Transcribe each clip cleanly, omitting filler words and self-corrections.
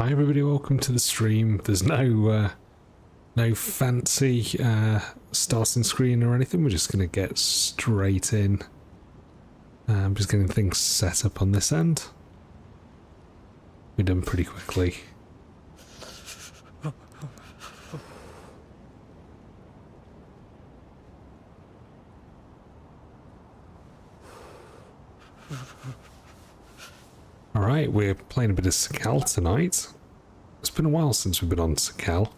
Hi everybody, welcome to the stream. There's no fancy starting screen or anything. We're just going to get straight in. I'm just getting things set up on this end. We're done pretty quickly. Alright, we're playing a bit of Sakhal tonight. It's been a while since we've been on Sakhal.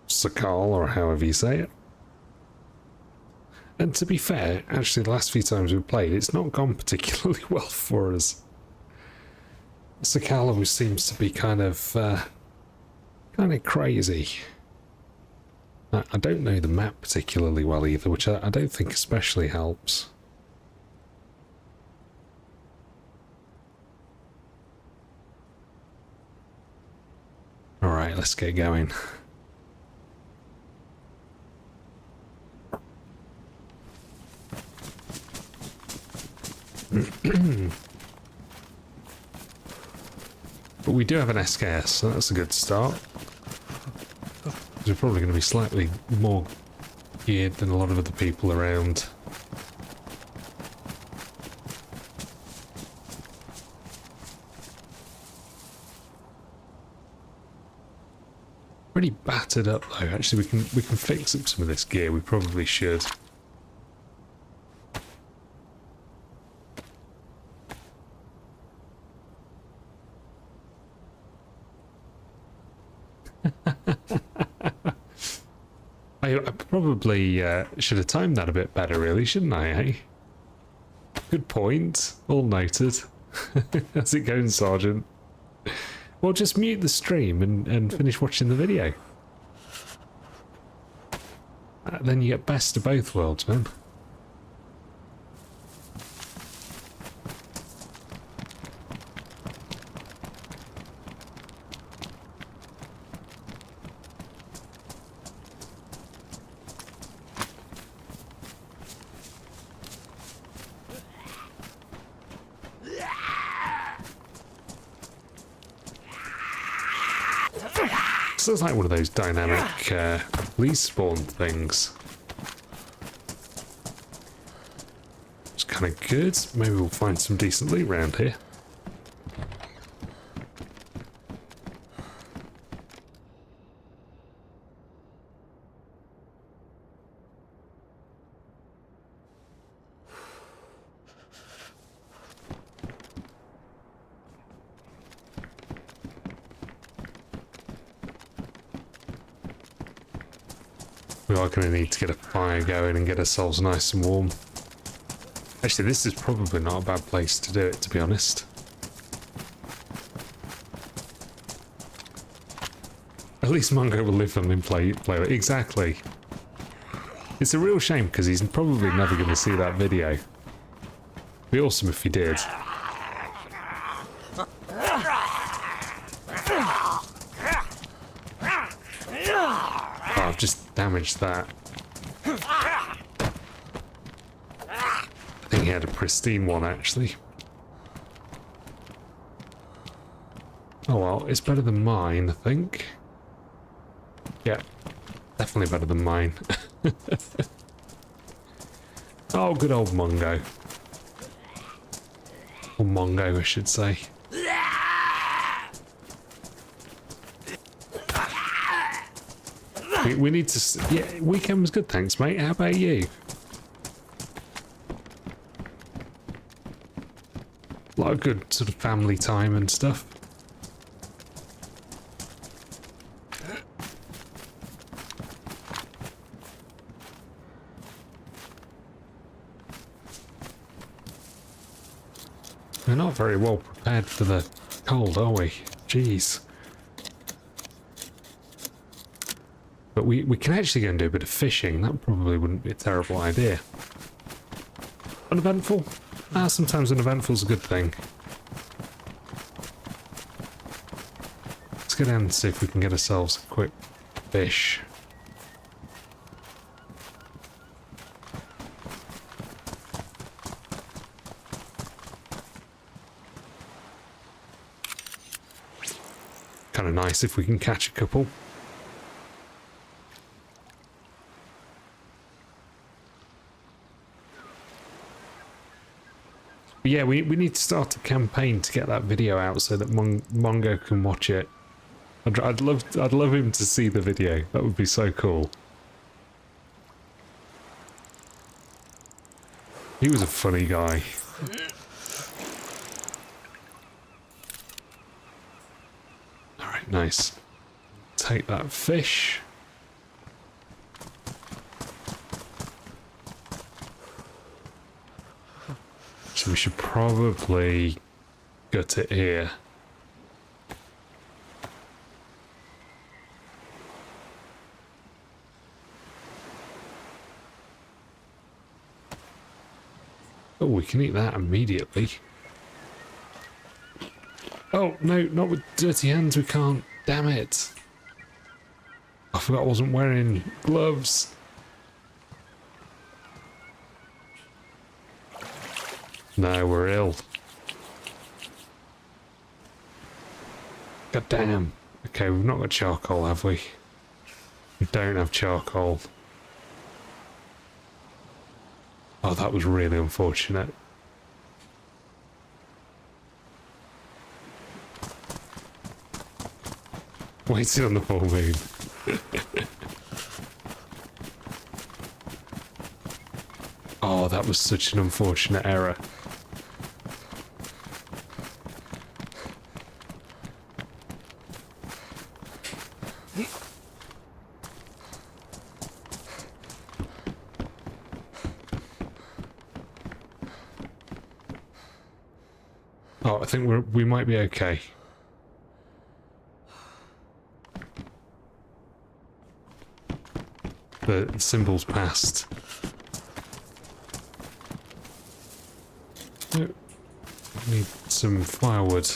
Sakhal, or however you say it. And to be fair, actually the last few times we've played, it's not gone particularly well for us. Sakhal always seems to be kind of crazy. I don't know the map particularly well either, which I don't think especially helps. Alright, let's get going. But we do have an SKS, so that's a good start. We're probably going to be slightly more geared than a lot of other people around. Pretty battered up though. Actually, we can fix up some of this gear. We probably should. I probably should have timed that a bit better, really, shouldn't I, eh? Good point. All noted. How's it going, Sergeant? Well, just mute the stream and finish watching the video. Then you get best of both worlds, man. So it's like one of those dynamic respawn things. It's kind of good. Maybe we'll find some decent loot around here. We are going to need to get a fire going and get ourselves nice and warm. Actually, this is probably not a bad place to do it, to be honest. At least Mungo will live and play it. Exactly. It's a real shame because he's probably never going to see that video. It'd be awesome if he did. Oh, I've just damaged that. I think he had a pristine one, actually. Oh well, it's better than mine, I think. Yeah, definitely better than mine. Oh, good old Mungo. Or Mongo, I should say. We need to... Yeah, weekend was good, thanks, mate. How about you? A lot of good sort of family time and stuff. We're not very well prepared for the cold, are we? Jeez. But we can actually go and do a bit of fishing. That probably wouldn't be a terrible idea. Uneventful? Sometimes uneventful's a good thing. Let's go down and see if we can get ourselves a quick fish. kind of nice if we can catch a couple. But yeah, we need to start a campaign to get that video out so that Mongo can watch it. I'd love him to see the video. That would be so cool. He was a funny guy. Alright, nice. Take that fish. So we should probably gut it here. Oh, we can eat that immediately. Oh, no, not with dirty hands, we can't. Damn it. I forgot I wasn't wearing gloves. No, we're ill. God damn. Okay, we've not got charcoal, have we? We don't have charcoal. Oh, that was really unfortunate. Waiting on the full moon. Oh, that was such an unfortunate error. Oh, I think we might be okay. The symbol's passed. Oh, need some firewood.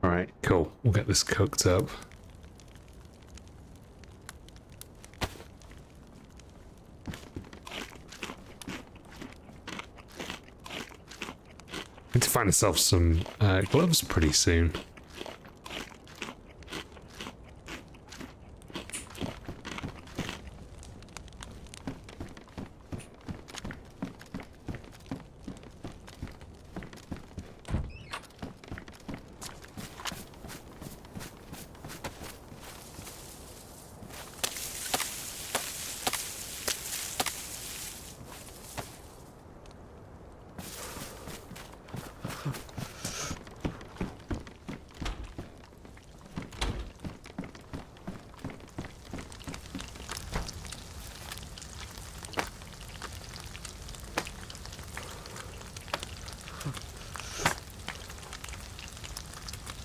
Alright, cool. We'll get this cooked up. Need to find ourselves some gloves pretty soon.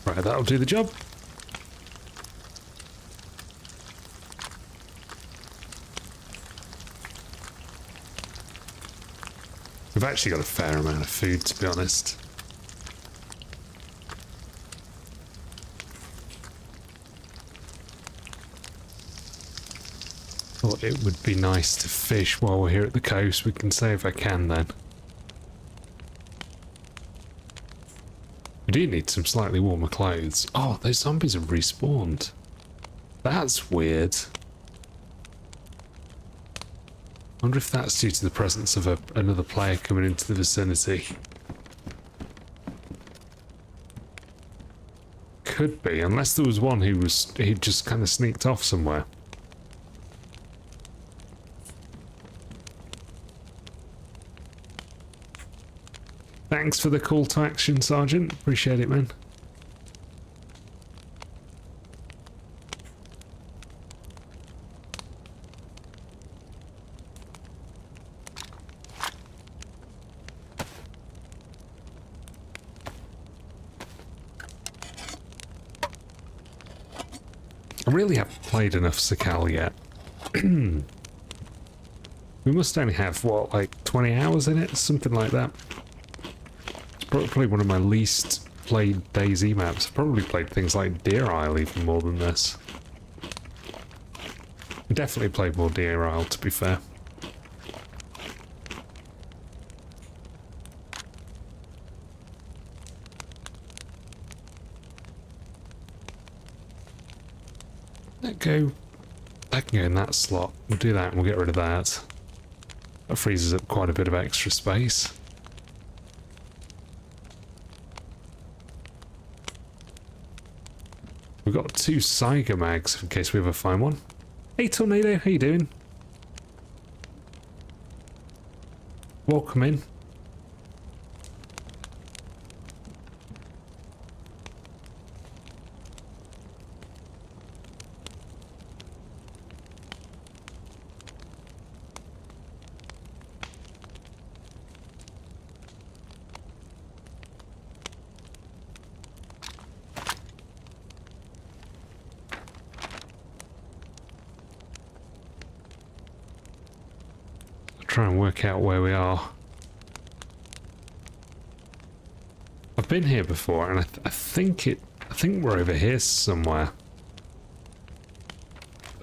Right, that'll do the job. We've actually got a fair amount of food, to be honest. Thought it would be nice to fish while we're here at the coast. We can say if I can then. We do need some slightly warmer clothes. Oh, those zombies have respawned. That's weird. I wonder if that's due to the presence of another player coming into the vicinity. Could be, unless there was one who just kind of sneaked off somewhere. Thanks for the call to action, Sergeant. Appreciate it, man. I really haven't played enough Sakhal yet. We must only have, what, like 20 hours in it? Something like that. It's probably one of my least played DayZ maps. I've probably played things like Deer Isle even more than this. I definitely played more Deer Isle, to be fair. Let go. I can go in that slot. We'll do that and we'll get rid of that. That freezes up quite a bit of extra space. We've got 2 Saiga mags in case we ever find one. Hey Tornado, how you doing? Welcome in. Try and work out where we are. I've been here before, and I think we're over here somewhere,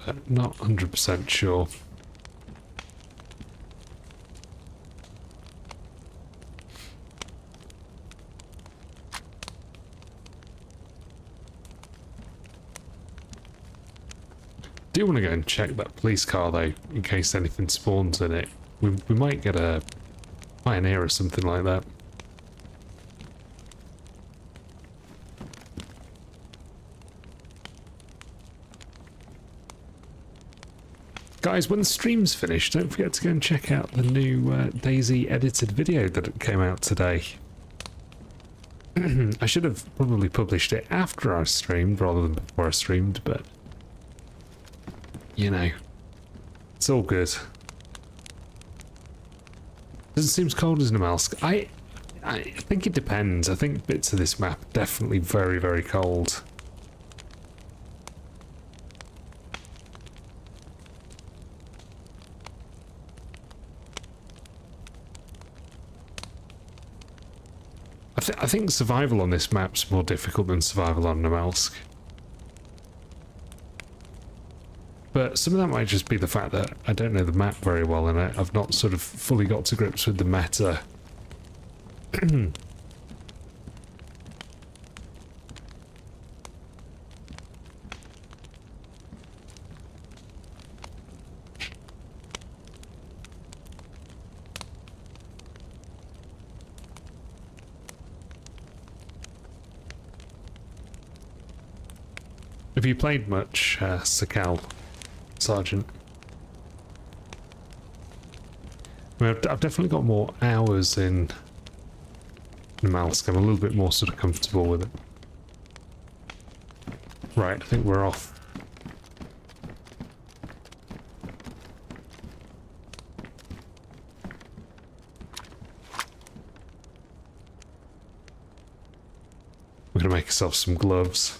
but not 100% sure. Do want to go and check that police car though, in case anything spawns in it. We might get a Pioneer or something like that. Guys, when the stream's finished, don't forget to go and check out the new DayZ edited video that came out today. I should have probably published it after I streamed rather than before I streamed, but you know, it's all good. Doesn't seem as cold as Namalsk. I think it depends. I think bits of this map are definitely very, very cold. I think survival on this map's more difficult than survival on Namalsk. But some of that might just be the fact that I don't know the map very well and I've not sort of fully got to grips with the meta. Have you played much, Sakhal? Sergeant? I mean, I've definitely got more hours in Namalsk. I'm a little bit more sort of comfortable with it. Right, I think we're off. We're gonna make ourselves some gloves.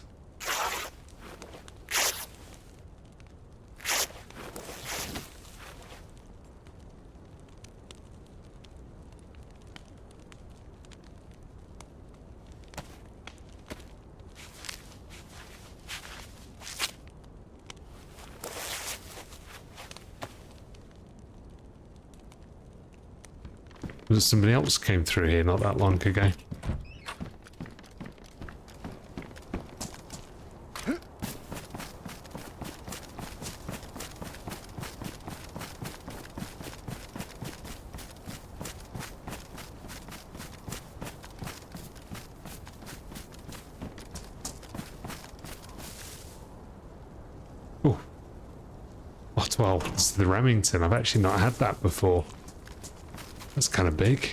Somebody else came through here not that long ago. Oh, well, it's the Remington. I've actually not had that before. That's kind of big.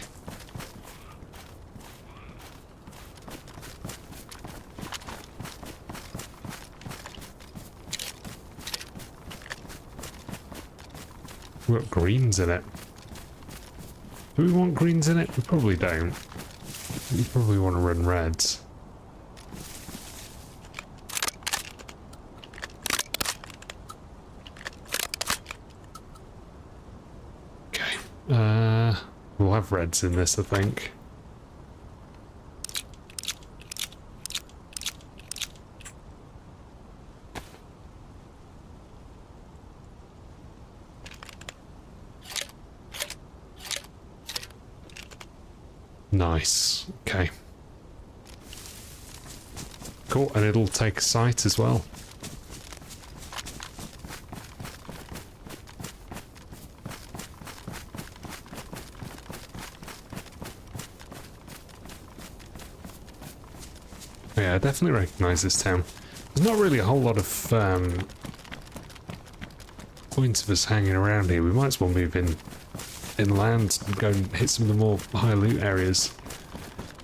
We've got greens in it. Do we want greens in it? We probably don't. We probably want to run reds. Okay. We'll have reds in this, I think. Nice. Okay. Cool, and it'll take a site as well. Yeah, I definitely recognise this town. There's not really a whole lot of points of us hanging around here. We might as well move inland and go and hit some of the more high loot areas.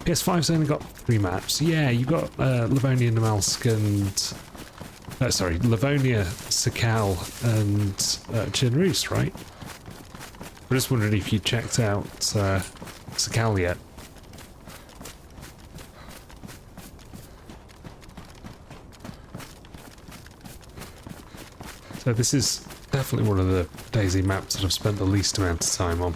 PS5's only got 3 maps. Yeah, you got Livonia, Namalsk and... sorry, Livonia, Sakhal and Chernarus, right? I just wondered if you checked out Sakhal yet. So this is definitely one of the DayZ maps that I've spent the least amount of time on.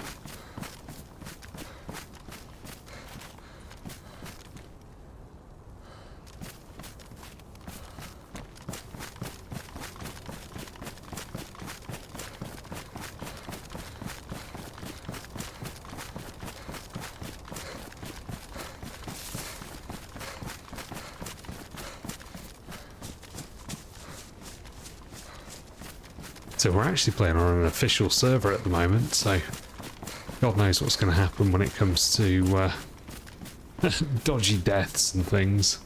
So we're actually playing on an official server at the moment, so God knows what's going to happen when it comes to dodgy deaths and things.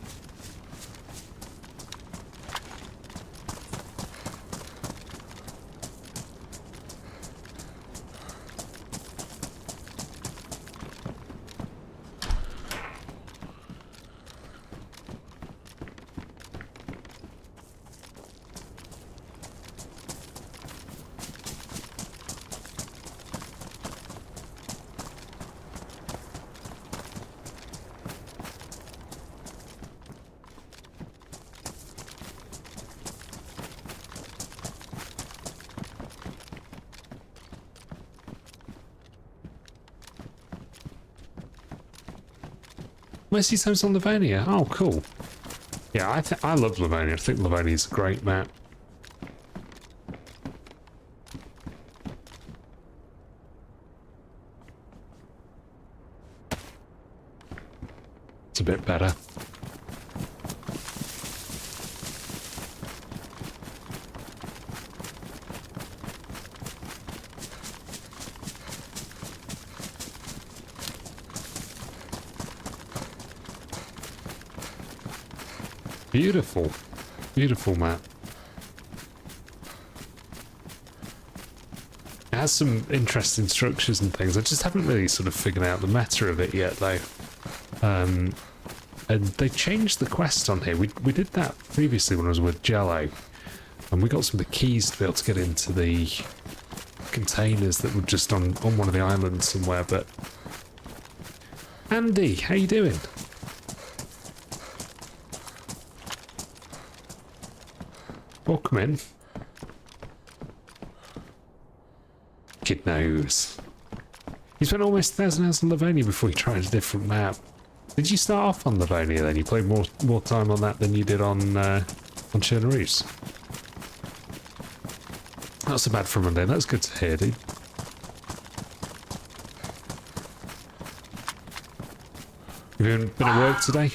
Mercy Times on Livonia. Oh, cool. Yeah, I love Livonia. I think Livonia is a great map. It's a bit better. Beautiful. Beautiful map. It has some interesting structures and things. I just haven't really sort of figured out the meta of it yet, though. And they changed the quest on here. We did that previously when I was with Jello. And we got some of the keys to be able to get into the containers that were just on one of the islands somewhere, but... Andy, how you doing? Welcome in. Kid knows. You spent almost 1,000 hours on Livonia before you tried a different map. Did you start off on Livonia then? You played more time on that than you did on Chernarus? Not so bad for Monday. That's good to hear, dude. Have you been at work today?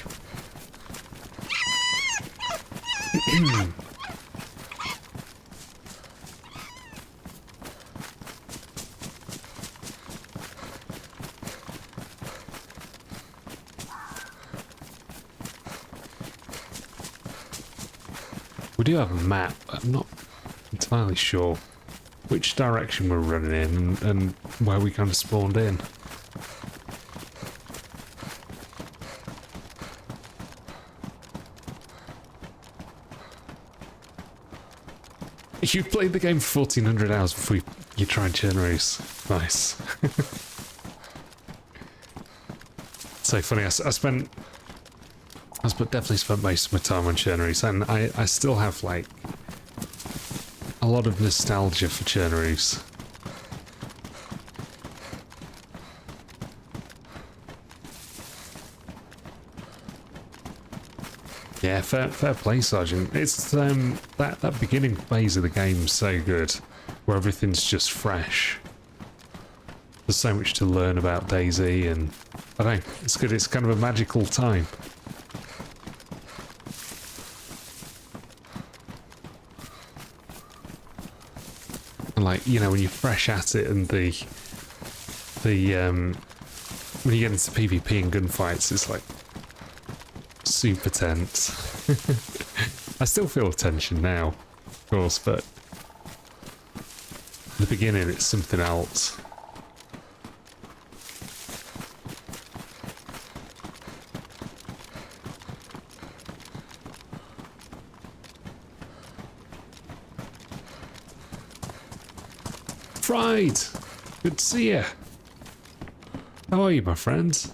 We do have a map, but I'm not entirely sure which direction we're running in and where we kind of spawned in. You played the game for 1400 hours before you tried journeys. Nice. So funny, definitely spent most of my time on journeys, and I still have like a lot of nostalgia for journeys. Yeah, fair play, Sergeant. It's that beginning phase of the game is so good, where everything's just fresh. There's so much to learn about DayZ, and I don't know, it's good. It's kind of a magical time. And like, you know, when you're fresh at it, and when you get into PvP and gunfights, it's like super tense. I still feel tension now, of course, but in the beginning it's something else. Fried! Good to see you. How are you, my friends?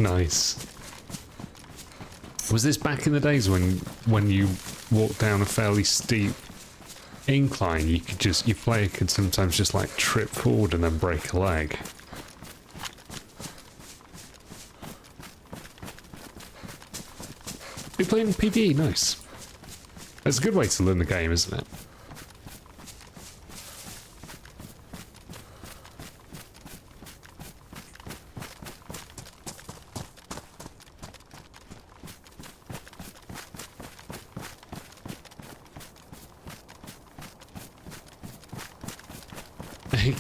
Nice. Was this back in the days when you walked down a fairly steep incline, your player could sometimes just like trip forward and then break a leg? You're playing PvE, nice. That's a good way to learn the game, isn't it?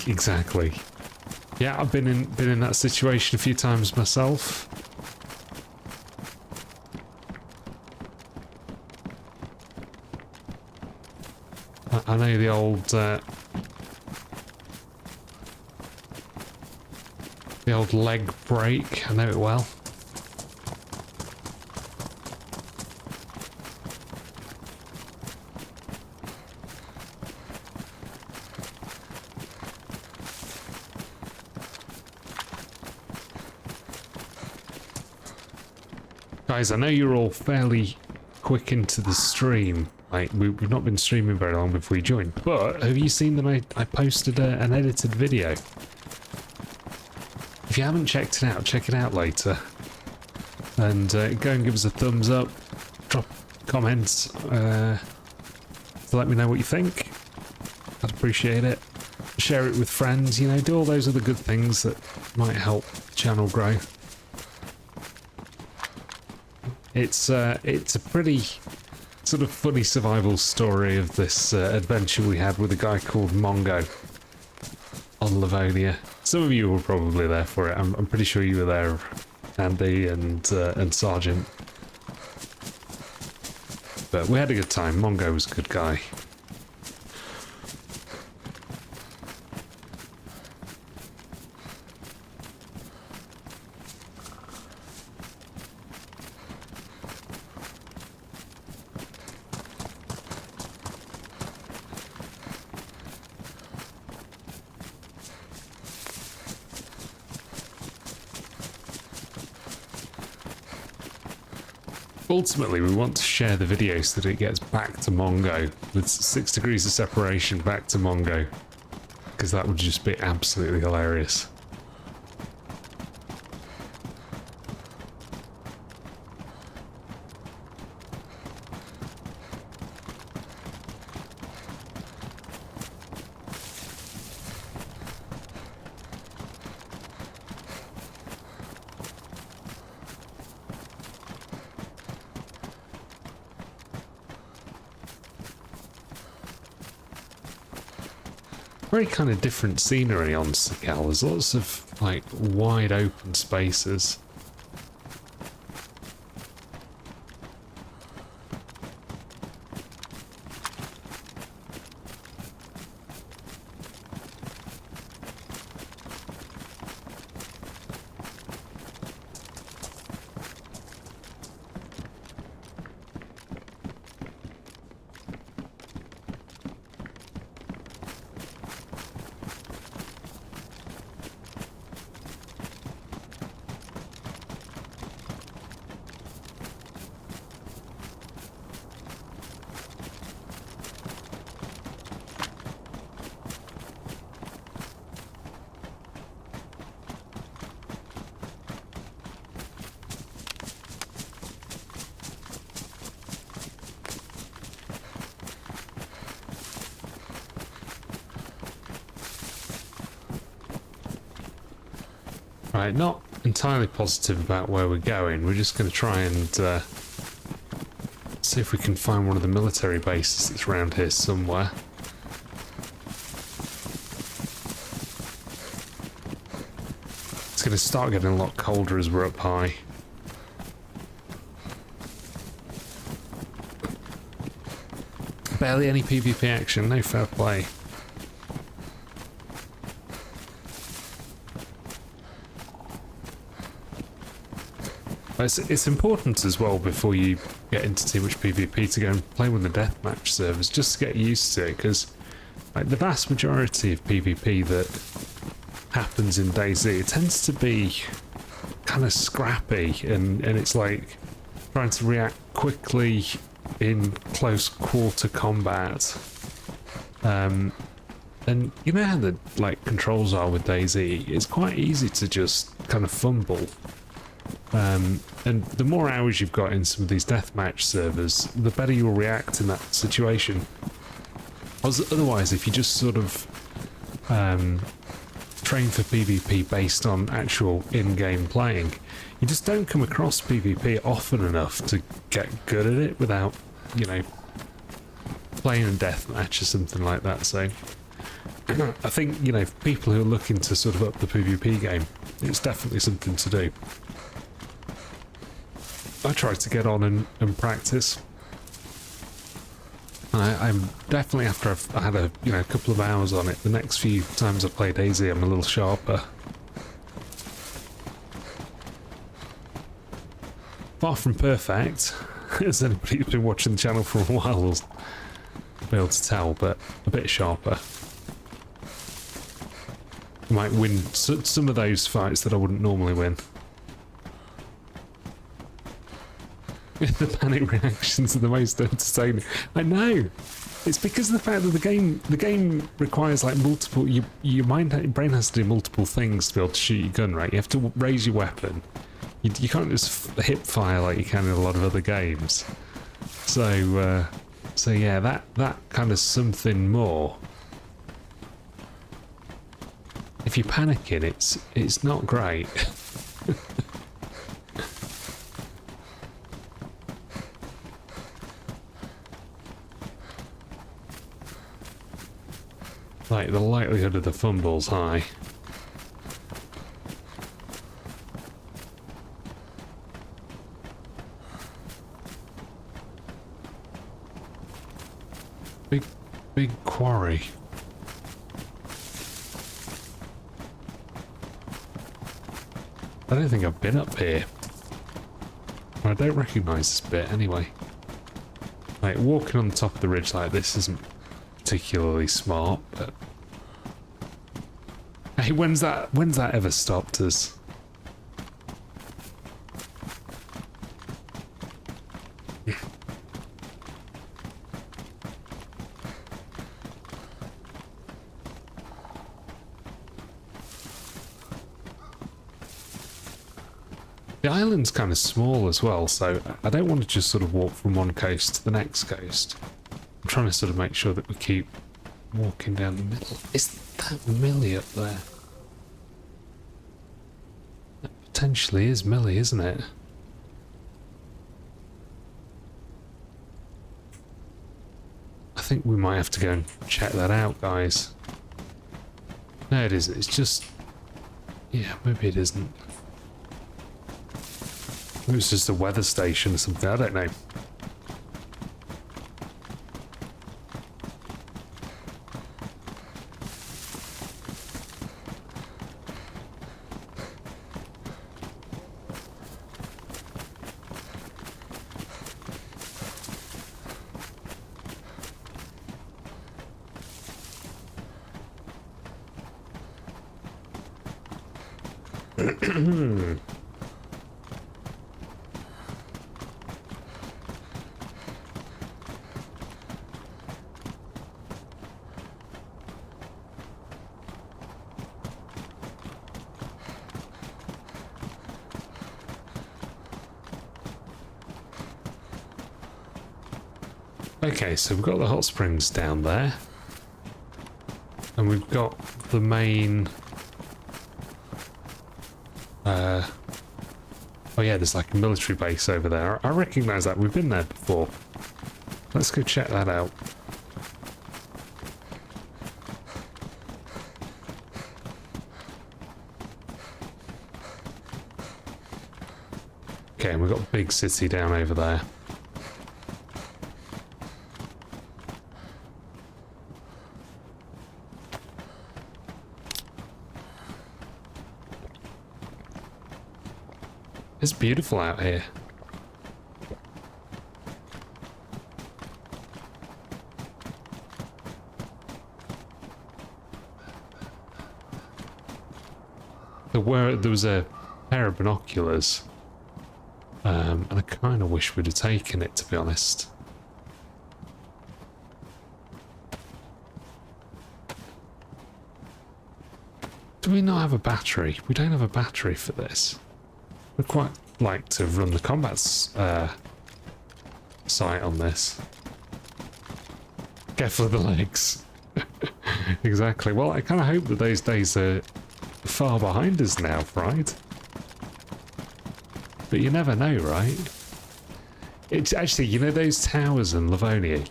Exactly. Yeah, I've been in that situation a few times myself. I know the old leg break. I know it well. Guys, I know you're all fairly quick into the stream. Like, we've not been streaming very long before you joined, but have you seen that I posted an edited video? If you haven't checked it out, check it out later. And go and give us a thumbs up, drop comments to let me know what you think. I'd appreciate it. Share it with friends, you know, do all those other good things that might help the channel grow. It's a pretty sort of funny survival story of this adventure we had with a guy called Mongo on Livonia. Some of you were probably there for it. I'm pretty sure you were there, Andy and Sergeant. But we had a good time. Mongo was a good guy. Ultimately, we want to share the video so that it gets back to Mongo, with 6 degrees of separation back to Mongo, because that would just be absolutely hilarious. Very kind of different scenery on Sakhal. There's lots of like wide open spaces. Right, not entirely positive about where we're going. We're just going to try and see if we can find one of the military bases that's around here somewhere. It's going to start getting a lot colder as we're up high. Barely any PvP action, no fair play. It's important as well before you get into too much PvP to go and play with the deathmatch servers, just to get used to it, because like, the vast majority of PvP that happens in DayZ, it tends to be kind of scrappy, and it's like trying to react quickly in close quarter combat. And you know how the like controls are with DayZ, it's quite easy to just kind of fumble. And the more hours you've got in some of these deathmatch servers, the better you'll react in that situation. Otherwise, if you just sort of train for PvP based on actual in-game playing, you just don't come across PvP often enough to get good at it without, you know, playing a deathmatch or something like that. So I think, you know, for people who are looking to sort of up the PvP game, it's definitely something to do. I tried to get on and practice. I'm definitely, after I had a couple of hours on it, the next few times I play DayZ, I'm a little sharper. Far from perfect, as anybody who's been watching the channel for a while will be able to tell, but a bit sharper. I might win some of those fights that I wouldn't normally win. The panic reactions are the most entertaining. I know. It's because of the fact that the game requires like multiple. Your brain has to do multiple things to be able to shoot your gun. Right? You have to raise your weapon. You can't just hip fire like you can in a lot of other games. So yeah, that kind of something more. If you're panicking, it's not great. Like, the likelihood of the fumble's high. Big quarry. I don't think I've been up here. I don't recognise this bit anyway. Like, walking on the top of the ridge like this isn't particularly smart, but hey, when's that ever stopped us? The island's kind of small as well, so I don't want to just sort of walk from one coast to the next coast. I'm trying to sort of make sure that we keep walking down the middle. Is that Millie up there? That potentially is Millie, isn't it? I think we might have to go and check that out, guys. No, it isn't. It's just... yeah, maybe it isn't. Maybe it's just a weather station or something. I don't know. Okay, so we've got the hot springs down there, and we've got the main Oh yeah, there's like a military base over there. I recognise that. We've been there before. Let's go check that out. Okay, and we've got a big city down over there. It's beautiful out here. There was a pair of binoculars, and I kind of wish we'd have taken it, to be honest. Do we not have a battery? We don't have a battery for this. I'd quite like to run the combat site on this. Careful of the legs. Exactly. Well, I kind of hope that those days are far behind us now, right? But you never know, right? It's actually, you know those towers in Livonia?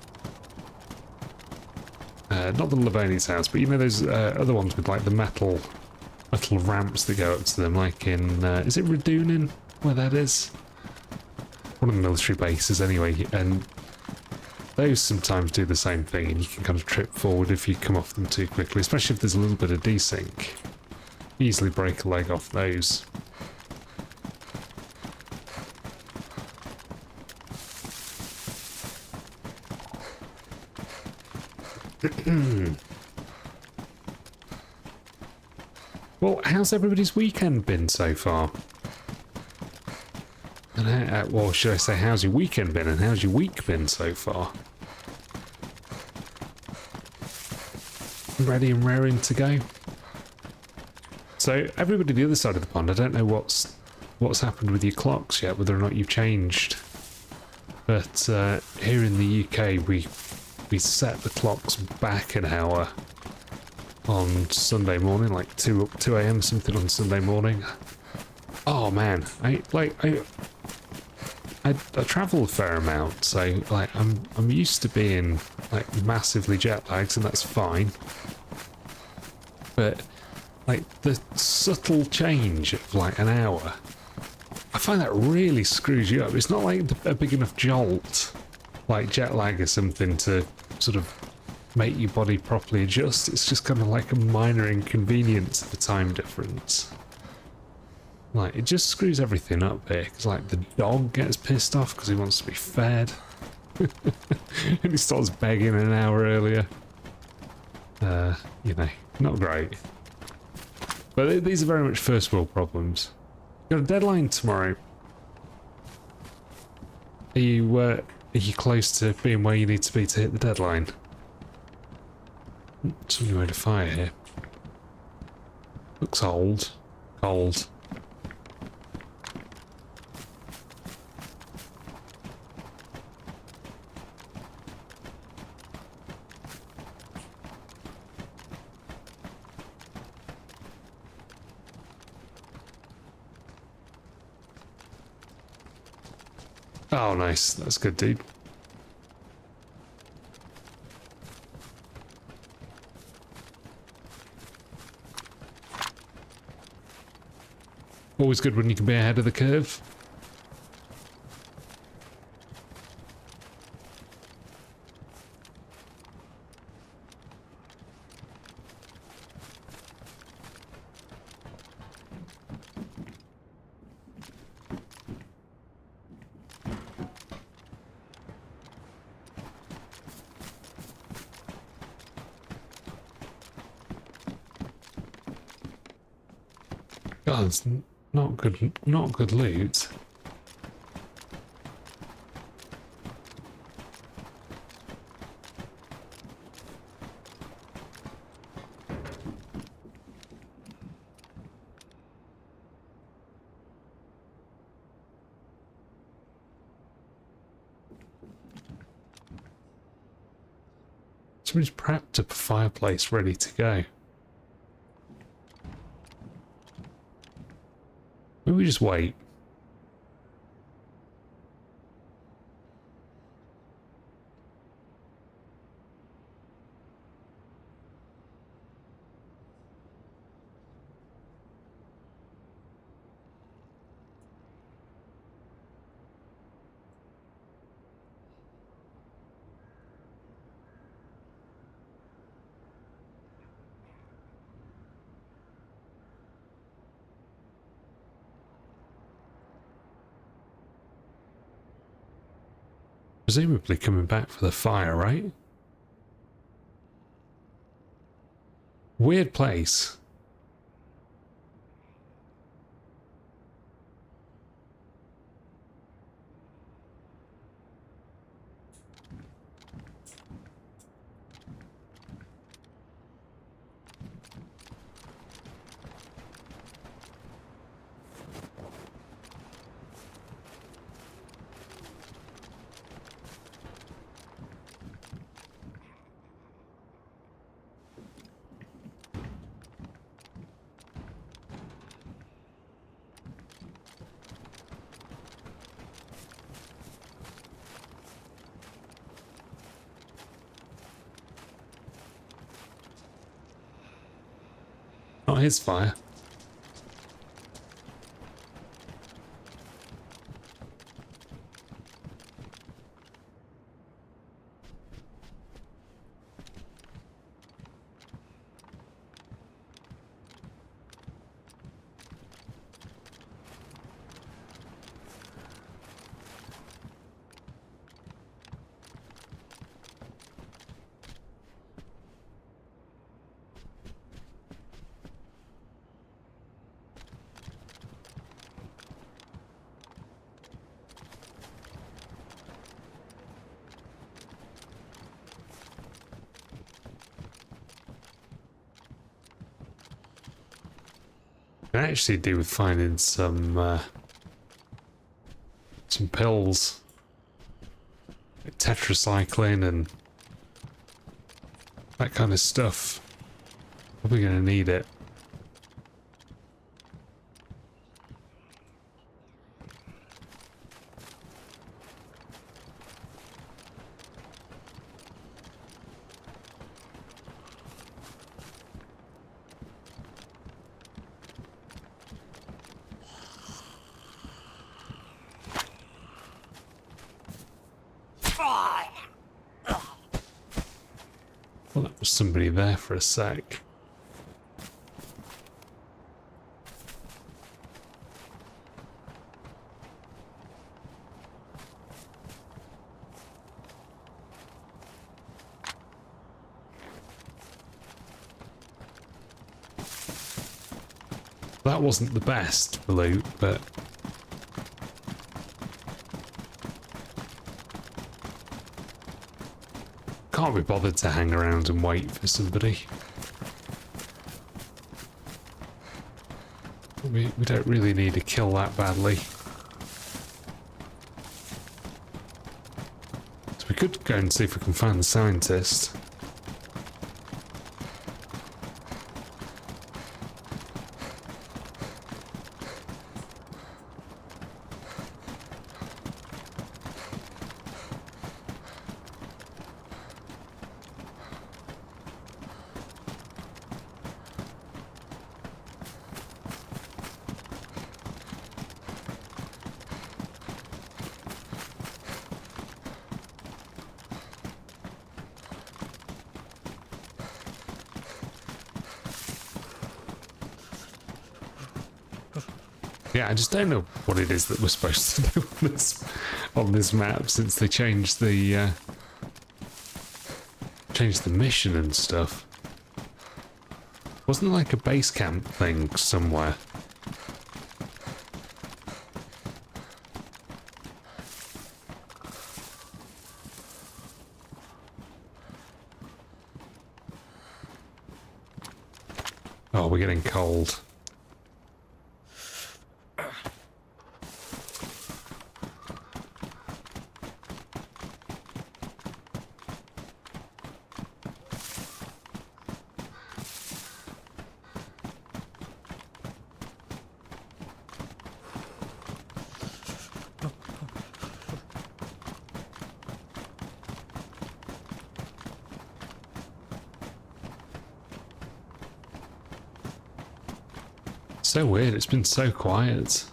Not the Livonia towers, but you know those other ones with like the metal ramps that go up to them, like in, is it Radunin, where that is? One of the military bases anyway, and those sometimes do the same thing, and you can kind of trip forward if you come off them too quickly, especially if there's a little bit of desync. Easily break a leg off those. Well, how's everybody's weekend been so far? And well, should I say, how's your weekend been and how's your week been so far? Ready and raring to go? So, everybody the other side of the pond, I don't know what's happened with your clocks yet, whether or not you've changed. But here in the UK, we set the clocks back an hour on Sunday morning, like 2 a.m. something on Sunday morning. Oh man, I travel a fair amount, so like I'm used to being like massively jet lagged, and that's fine. But like the subtle change of like an hour, I find that really screws you up. It's not like a big enough jolt, like jet lag or something, to sort of make your body properly adjust. It's just kind of like a minor inconvenience of the time difference. Like, it just screws everything up here, because like the dog gets pissed off because he wants to be fed. And he starts begging an hour earlier. You know, not great. But these are very much first world problems. Got a deadline tomorrow. Are you close to being where you need to be to hit the deadline? Somebody made a fire here. Looks old. Cold. Oh, nice. That's good, dude. Always good when you can be ahead of the curve. God, it's not good loot. Somebody's prepped up a fireplace ready to go. Maybe we just wait. Presumably coming back for the fire, right? Weird place. Not his fire. Can actually do with finding some pills, like tetracycline and that kind of stuff. Probably gonna need it. Well, that was somebody there for a sec. That wasn't the best loot, but can't be bothered to hang around and wait for somebody. We don't really need to kill that badly. So we could go and see if we can find the scientist. Yeah, I just don't know what it is that we're supposed to do on this map since they changed the mission and stuff. Wasn't there like a base camp thing somewhere? Oh, we're getting cold. So weird, it's been so quiet.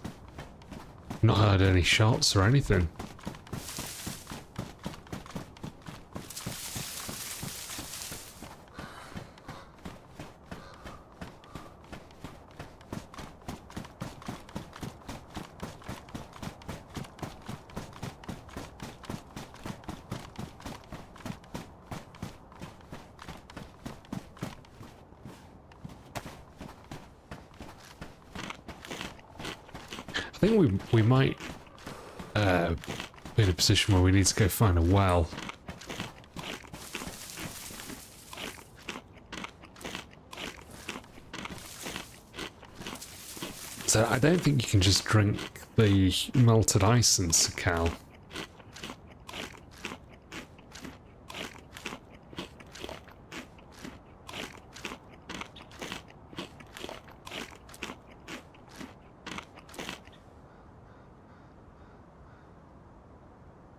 Not heard any shots or anything. I think we might be in a position where we need to go find a well. So I don't think you can just drink the melted ice in Sakhal.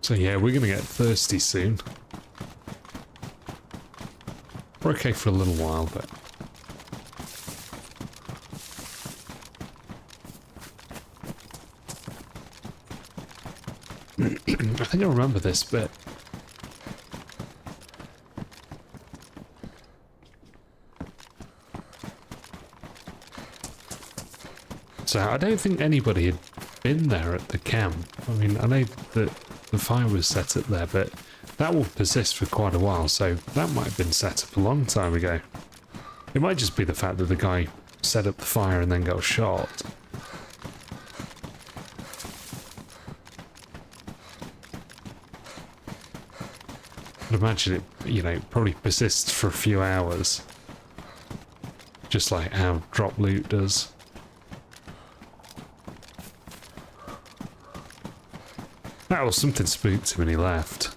So yeah, we're gonna get thirsty soon. We're okay for a little while, but... I think I remember this bit. So I don't think anybody had been there at the camp. I mean, I know that the fire was set up there, but that will persist for quite a while, so that might have been set up a long time ago. It might just be the fact that the guy set up the fire and then got shot. I'd imagine it, you know, probably persists for a few hours. Just like how drop loot does. That was something spooked him when he left.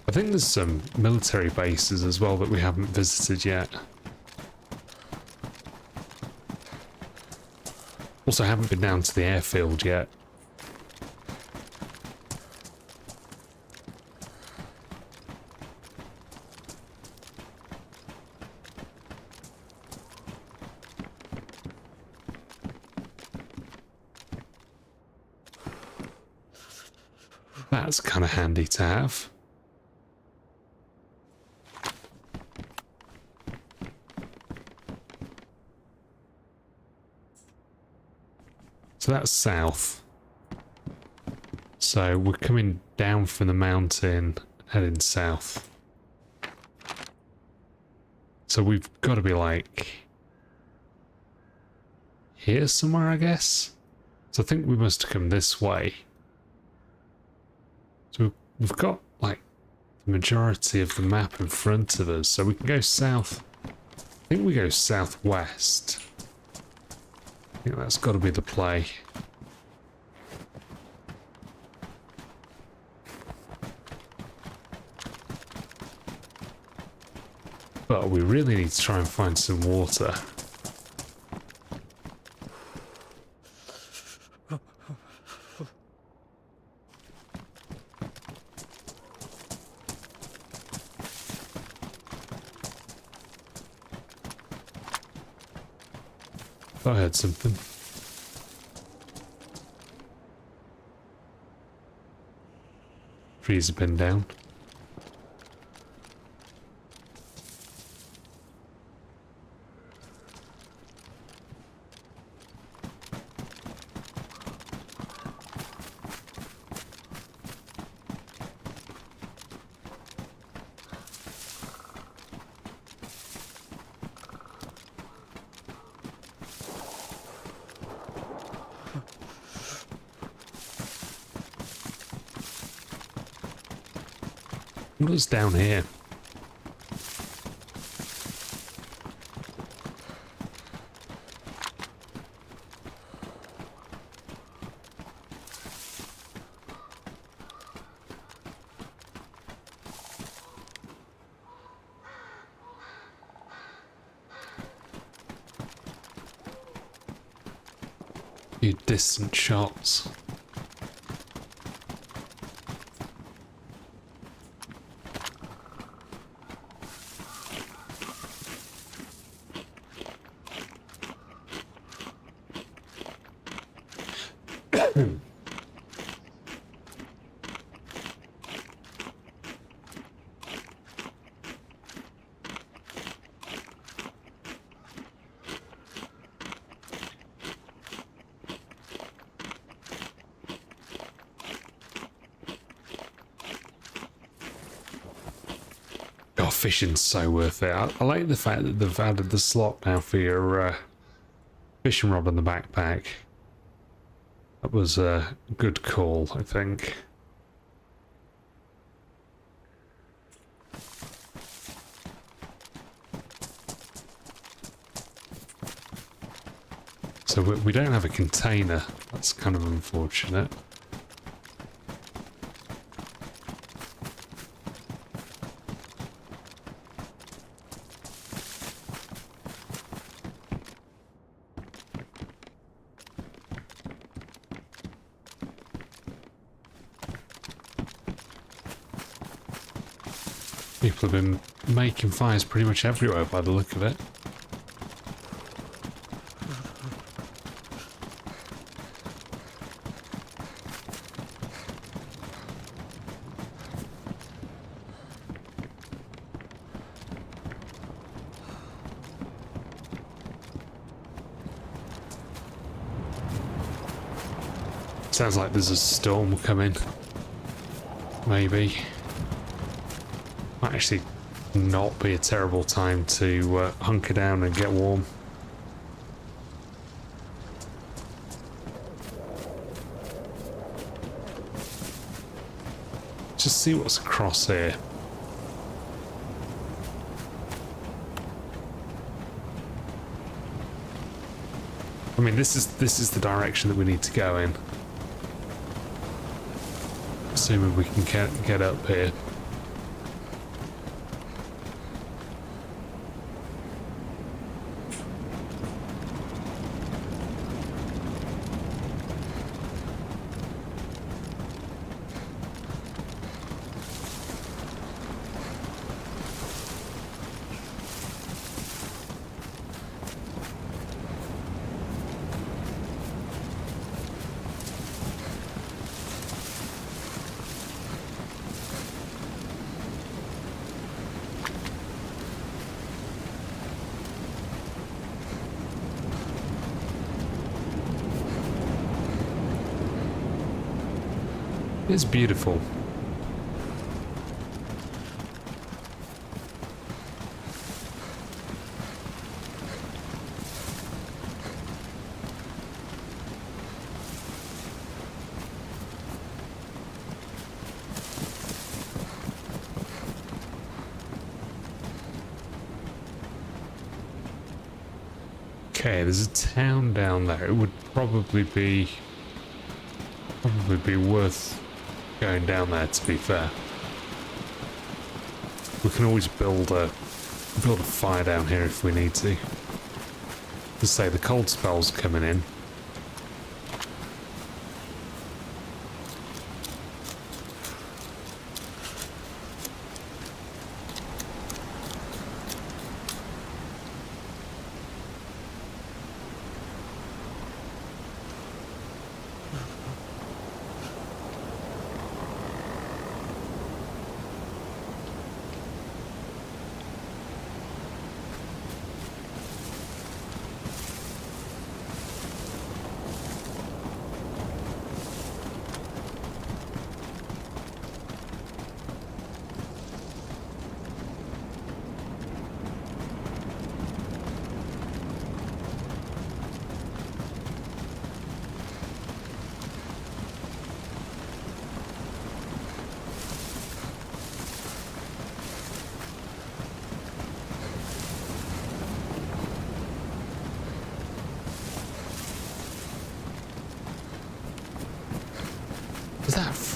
I think there's some military bases as well that we haven't visited yet. Also haven't been down to the airfield yet. That's kind of handy to have. So that's south. So we're coming down from the mountain, heading south. So we've got to be like here somewhere, I guess. So I think we must have come this way. So we've got like the majority of the map in front of us. So we can go south. I think we go southwest. I think that's got to be the play. But we really need to try and find some water. I heard something. Trees have been down. What's down here? Few distant shots. Oh, fishing's so worth it. I like the fact that they've added the slot now for your fishing rod in the backpack. That was a good call, I think. So we don't have a container. That's kind of unfortunate. People have been making fires pretty much everywhere by the look of it. Sounds like there's a storm coming. Maybe. Might actually not be a terrible time to hunker down and get warm. Just see what's across here. I mean, this is the direction that we need to go in. Assuming we can get up here. It's beautiful. Okay, there's a town down there. It would probably be worth going down there, to be fair. We can always build a fire down here if we need to. Let's say the cold spell's coming in.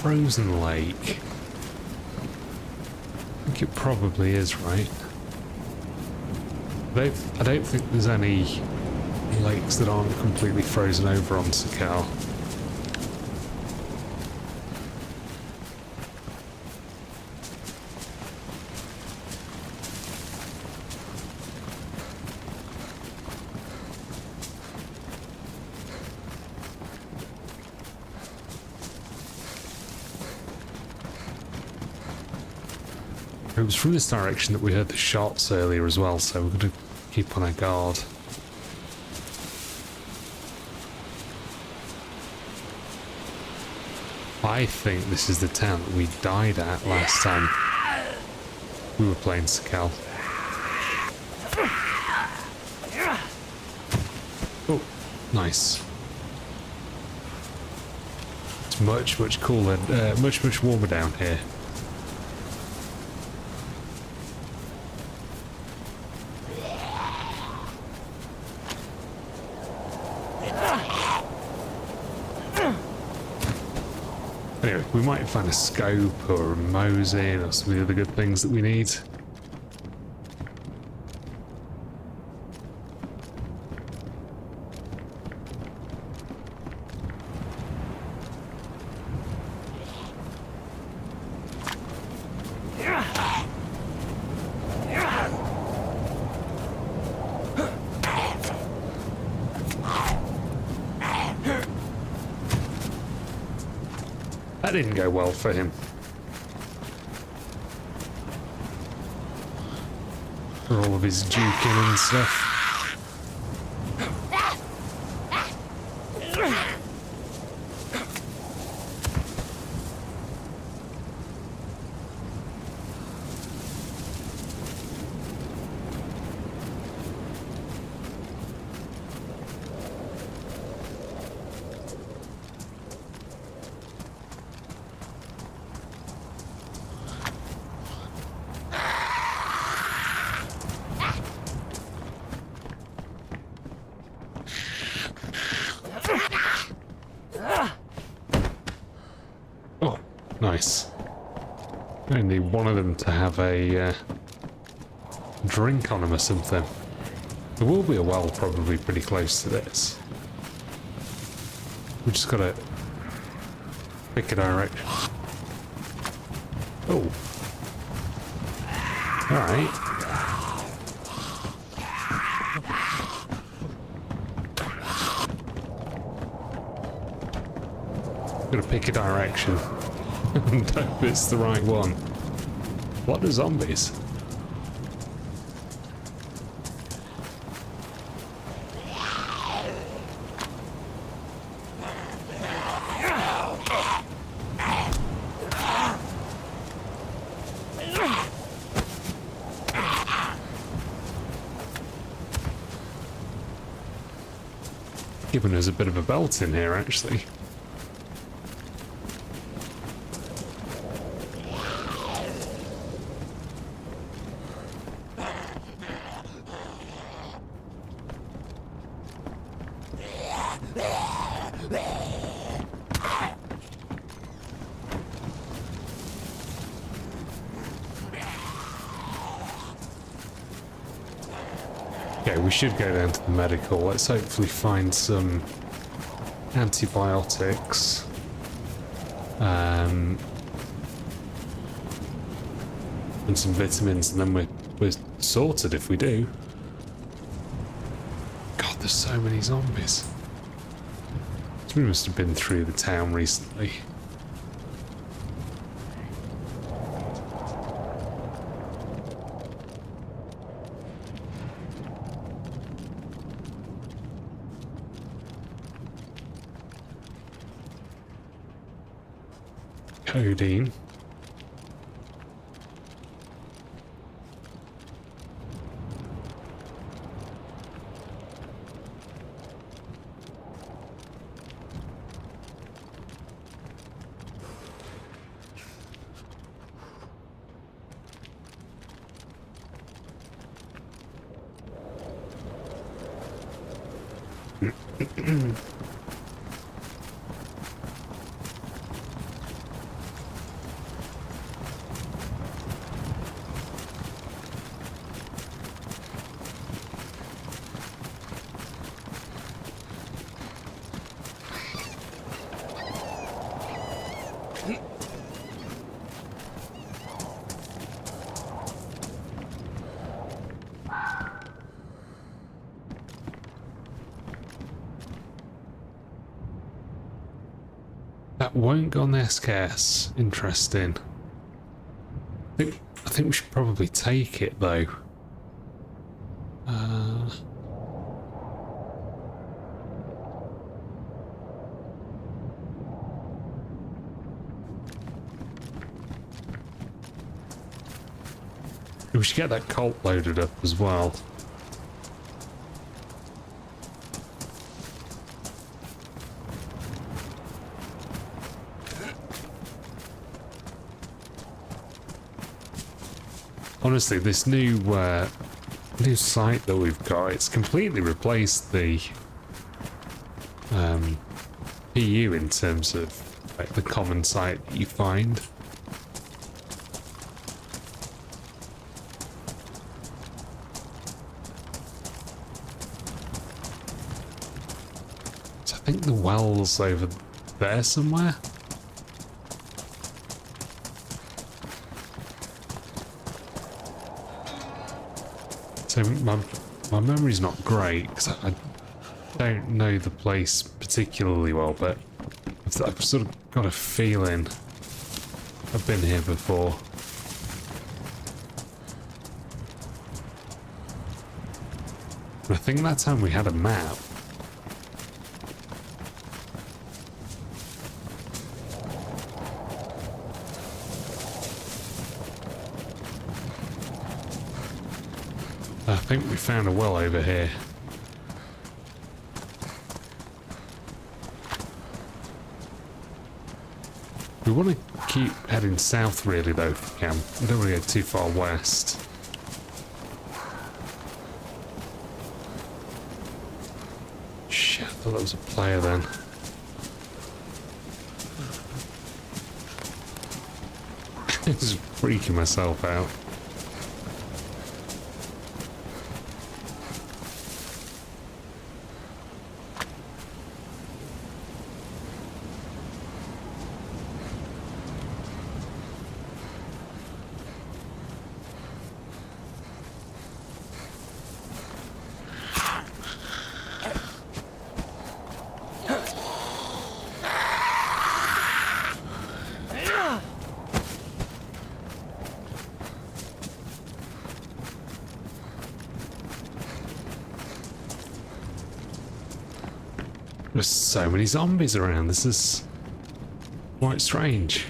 frozen lake? I think it probably is, right? I don't think there's any lakes that aren't completely frozen over on Sakhal. It was from this direction that we heard the shots earlier as well, so we're going to keep on our guard. I think this is the town that we died at last time we were playing Sakhal. Oh, nice. It's much, much cooler, much, much warmer down here. Anyway, we might find a scope or a Mosin or some of the other good things that we need. That didn't go well for him. For all of his juking and stuff. Nice. I need one of them to have a drink on him or something. There will be a well probably pretty close to this. We just gotta pick a direction. Oh. Alright. Gotta pick a direction. And hope it's the right one. What are zombies? Giving us a bit of a belt in here, actually. Okay, we should go down to the medical. Let's hopefully find some antibiotics. And some vitamins, and then we're sorted if we do. God, there's so many zombies. We must have been through the town recently. Codeine. That won't go on the SKS. Interesting. I think we should probably take it though. We should get that Colt loaded up as well. Honestly, this new site that we've got, it's completely replaced the PU in terms of like the common site that you find. So I think the well's over there somewhere. So my memory's not great because I don't know the place particularly well, but I've sort of got a feeling I've been here before. And I think that time we had a map. I think we found a well over here. We want to keep heading south really though if we can. We don't want to go too far west. Shit, I thought that was a player then. Just freaking myself out. There's so many zombies around. This is quite strange.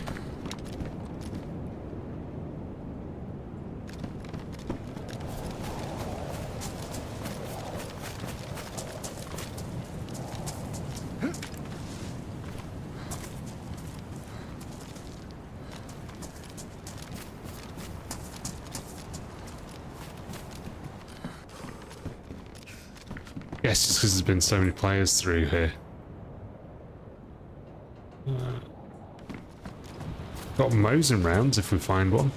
Yes, just because there's been so many players through here. Got Mosin rounds if we find one.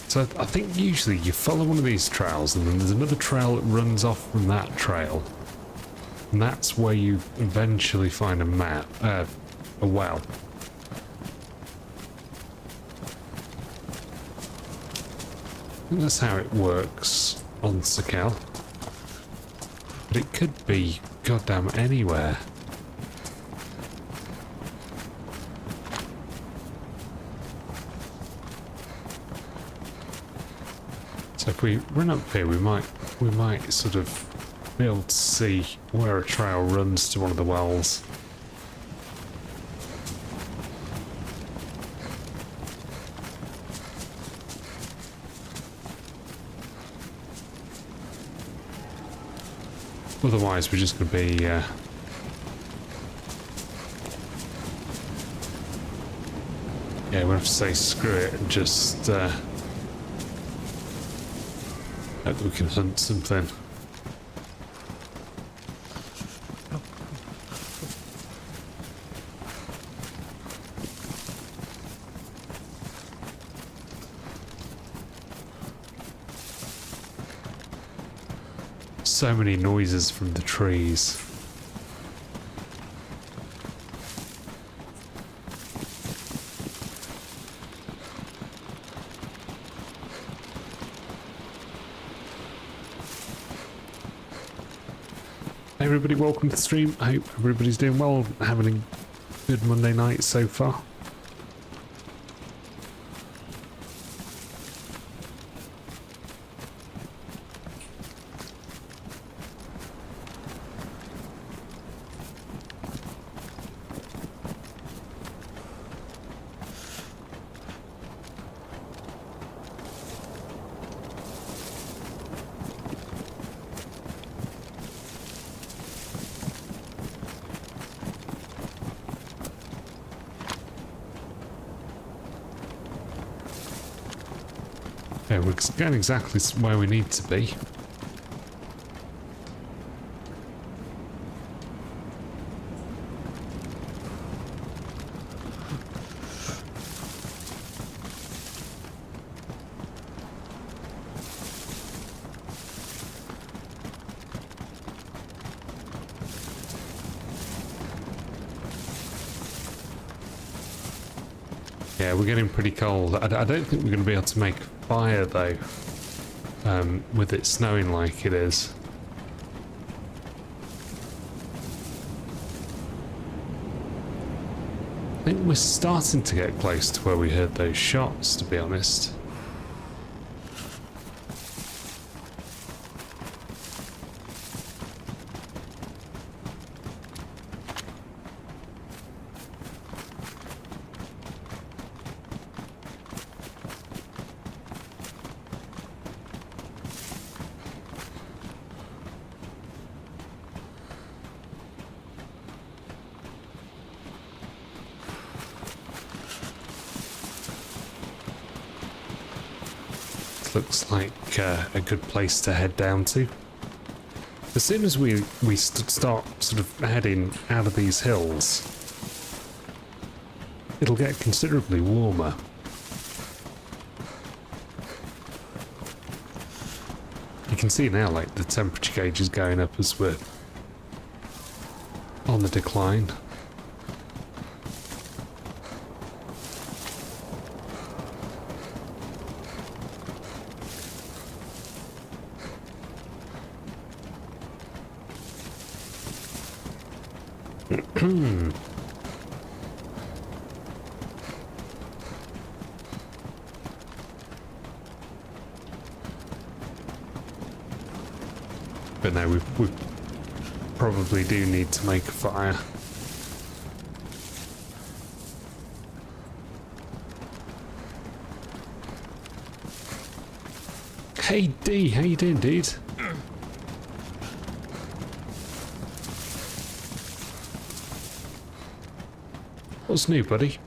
So I think usually you follow one of these trails and then there's another trail that runs off from that trail. And that's where you eventually find a well. I think that's how it works on Sakhal. But it could be goddamn anywhere. So if we run up here, we might sort of be able to see where a trail runs to one of the wells. Otherwise, we're just going to be Yeah, we'll have to say screw it and just hope that we can hunt something. So many noises from the trees. Hey everybody, welcome to the stream. I hope everybody's doing well, having a good Monday night so far. Yeah, we're going exactly where we need to be. Yeah, we're getting pretty cold. I don't think we're going to be able to make fire though, with it snowing like it is. I think we're starting to get close to where we heard those shots, to be honest. Looks like a good place to head down to. As soon as we start sort of heading out of these hills, it'll get considerably warmer. You can see now, like, the temperature gauge is going up as we're on the decline. But no, we probably do need to make a fire. Hey D, how you doing, dude? What's new, buddy?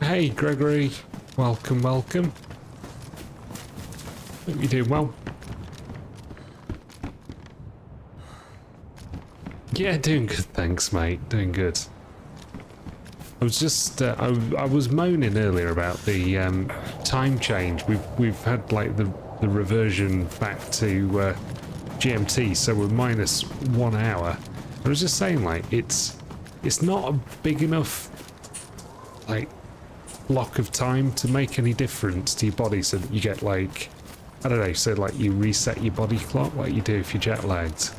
Hey Gregory, welcome, welcome. Hope you're doing well. Yeah, doing good, thanks mate, doing good. I was just, I was moaning earlier about the time change. We've had like the reversion back to GMT, so we're minus 1 hour. I was just saying, like, it's not a big enough, like, block of time to make any difference to your body, so that you get, like, I don't know, so like you reset your body clock like you do if you're jet lagged.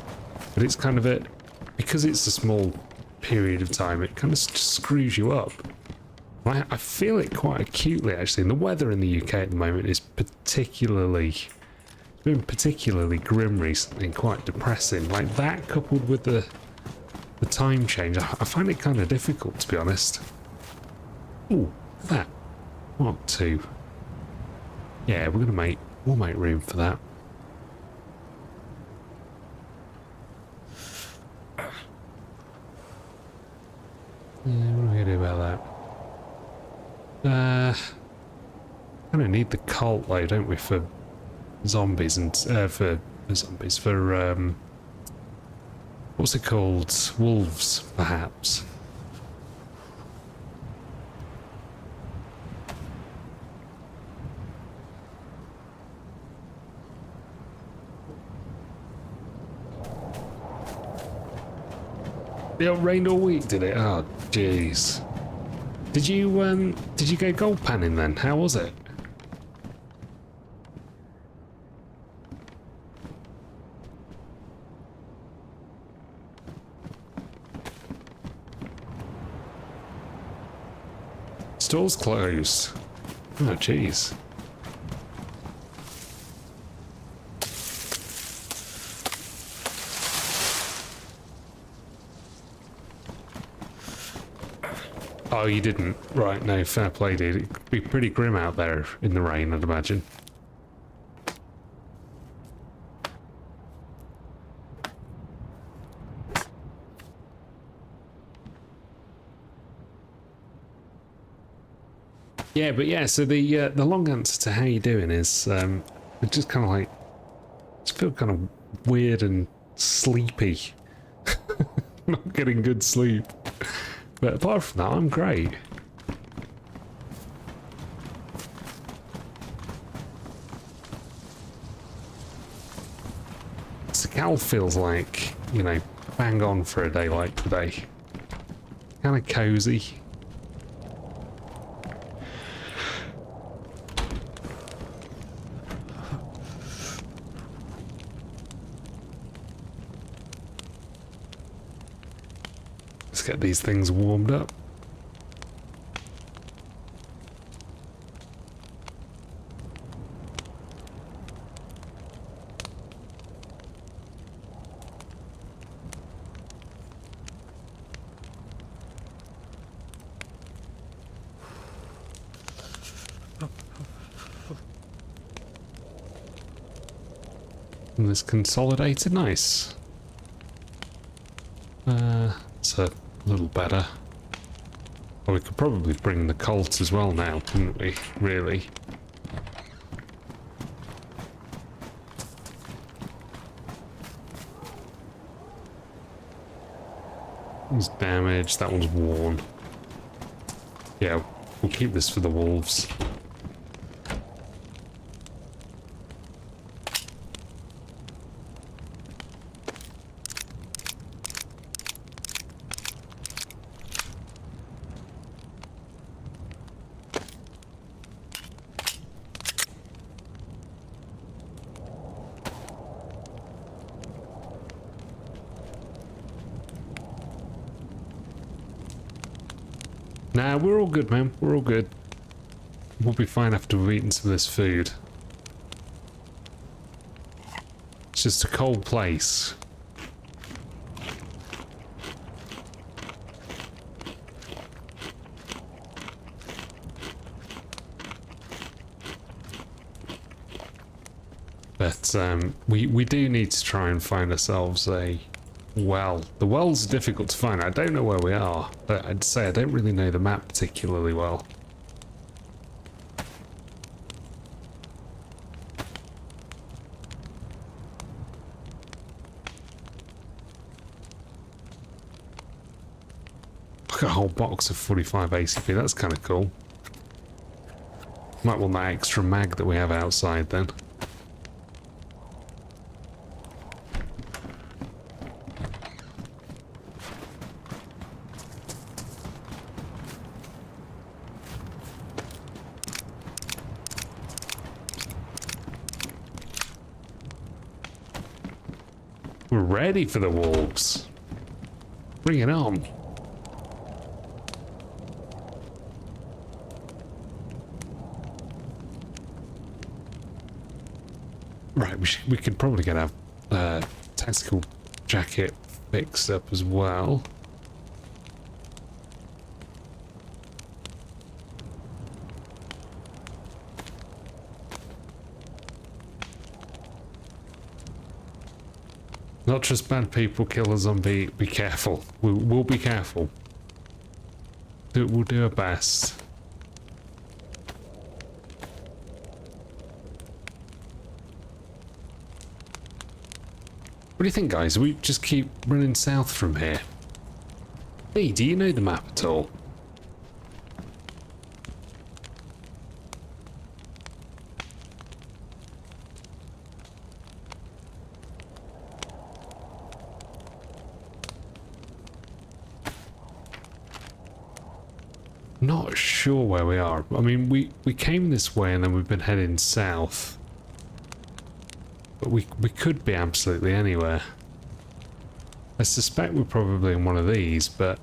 But it's kind of because it's a small period of time, it kind of just screws you up. I'm I feel it quite acutely actually. And the weather in the UK at the moment is been particularly grim recently and quite depressing. Like that coupled with the time change, I find it kind of difficult to be honest. Ooh, that. What two? Yeah, we'll make room for that. Yeah, what are we gonna do about that? Kind of need the cult though, don't we, for zombies and for what's it called? Wolves, perhaps. It rained all week, did it? Oh, jeez. Did you go gold panning then? How was it? Store's closed. Oh, jeez. Oh, you didn't? Right, no, fair play, dude. It'd be pretty grim out there in the rain, I'd imagine. Yeah, but yeah, so the long answer to how you doing is it just kind of like, just feel kind of weird and sleepy. Not getting good sleep. But apart from that, I'm great. Sakhal feels like, you know, bang on for a day like today. Kind of cozy. Let's get these things warmed up. And this consolidated, nice. It's a little better. Well, we could probably bring the Colt as well now, couldn't we? Really? One's damaged, that one's worn. Yeah, we'll keep this for the wolves. Nah, we're all good, man. We're all good. We'll be fine after we've eaten some of this food. It's just a cold place. But we do need to try and find ourselves a well. The well's difficult to find. I don't know where we are, but I'd say I don't really know the map particularly well. I've got a whole box of 45 ACP, that's kind of cool. Might want that extra mag that we have outside then. We're ready for the wolves. Bring it on. Right, we could probably get our tactical jacket fixed up as well. Not just bad people kill a zombie. Be careful. We'll be careful. We'll do our best. What do you think, guys? We just keep running south from here. Hey, do you know the map at all? Not sure where we are. I mean, we came this way and then we've been heading south. But we could be absolutely anywhere. I suspect we're probably in one of these, but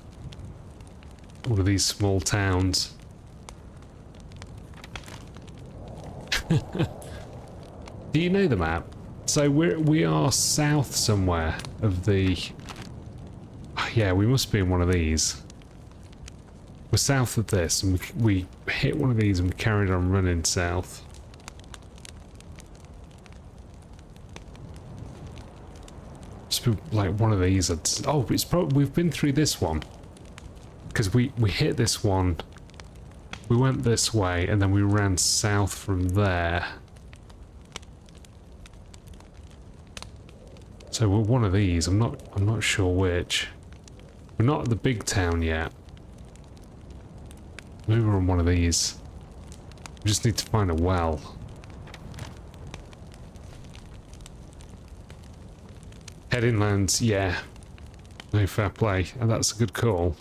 one of these small towns. Do you know the map? So we are south somewhere of the... Yeah, we must be in one of these. We're south of this, and we hit one of these and we carried on running south. Just be like one of these. Oh, it's probably we've been through this one because we hit this one. We went this way and then we ran south from there. So we're one of these. I'm not sure which. We're not at the big town yet. Maybe we're on one of these. We just need to find a well. Head inland, yeah. No, fair play. And that's a good call.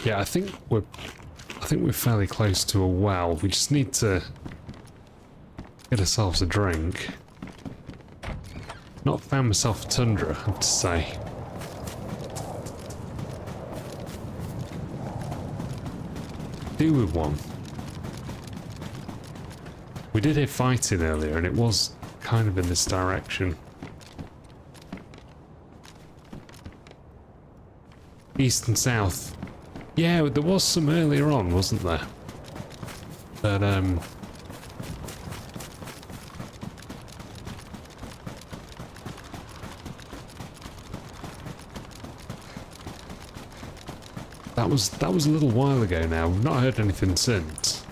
Yeah, I think we're fairly close to a well. We just need to get ourselves a drink. Not found myself a tundra, I have to say. Do with one. We did hear fighting earlier and it was kind of in this direction. East and south. Yeah, there was some earlier on, wasn't there? But, that was a little while ago now. We've not heard anything since.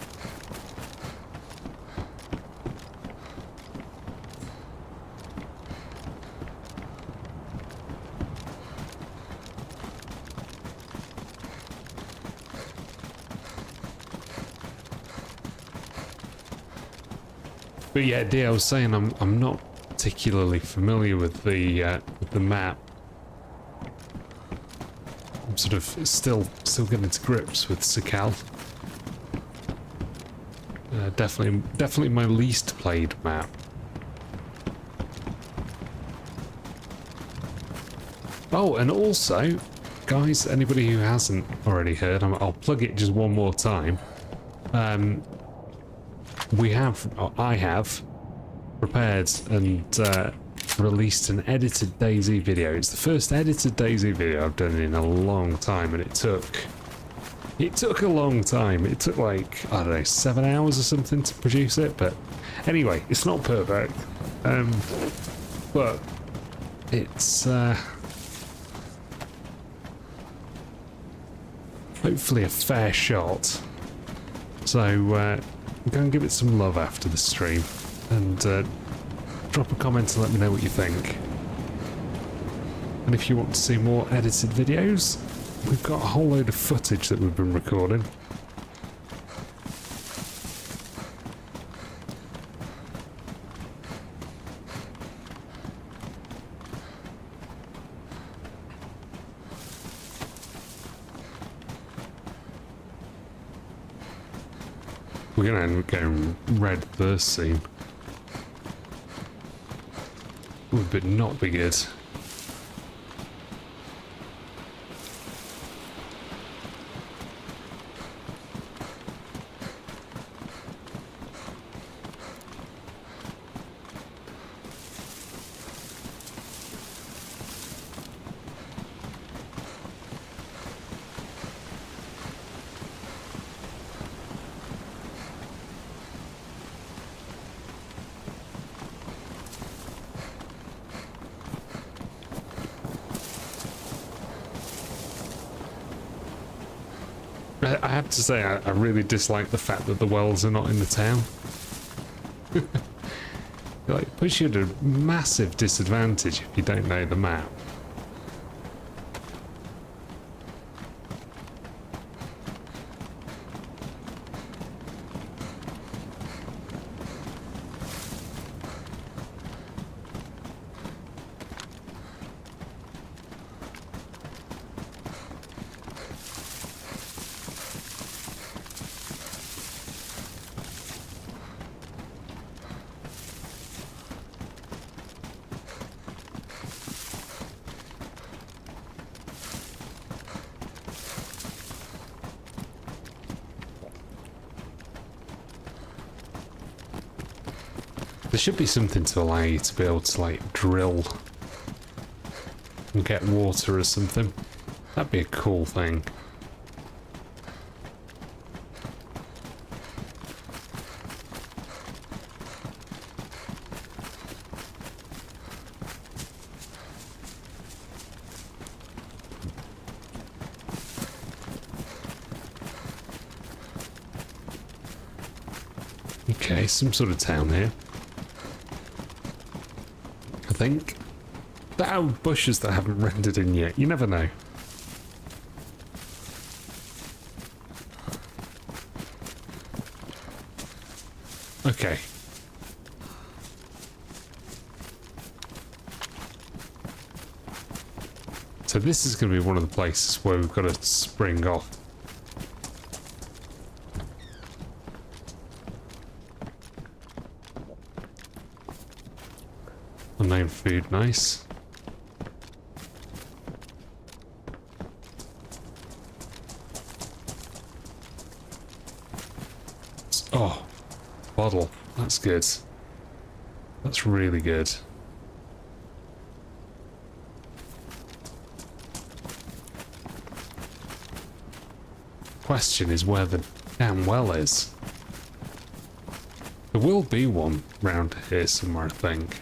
But yeah, D, I was saying I'm not particularly familiar with the map. I'm sort of still getting to grips with Sakhal. Definitely my least played map. Oh, and also, guys, anybody who hasn't already heard, I'll plug it just one more time. I have prepared and released an edited DayZ video. It's the first edited DayZ video I've done in a long time, and it took a long time. It took like, I don't know, 7 hours or something to produce it, but anyway, it's not perfect. But it's hopefully a fair shot. So go and give it some love after the stream, and drop a comment and let me know what you think. And if you want to see more edited videos, we've got a whole load of footage that we've been recording. We're gonna end up getting red burst scene. Would not be good. I have to say, I really dislike the fact that the wells are not in the town. Like, puts you at a massive disadvantage if you don't know the map. There should be something to allow you to be able to, like, drill and get water or something. That'd be a cool thing. Okay, some sort of town here. I think. There are bushes that haven't rendered in yet. You never know. Okay. So this is going to be one of the places where we've got to spring off. Unknown food, nice. Oh, bottle. That's good. That's really good. Question is where the damn well is. There will be one round here somewhere, I think.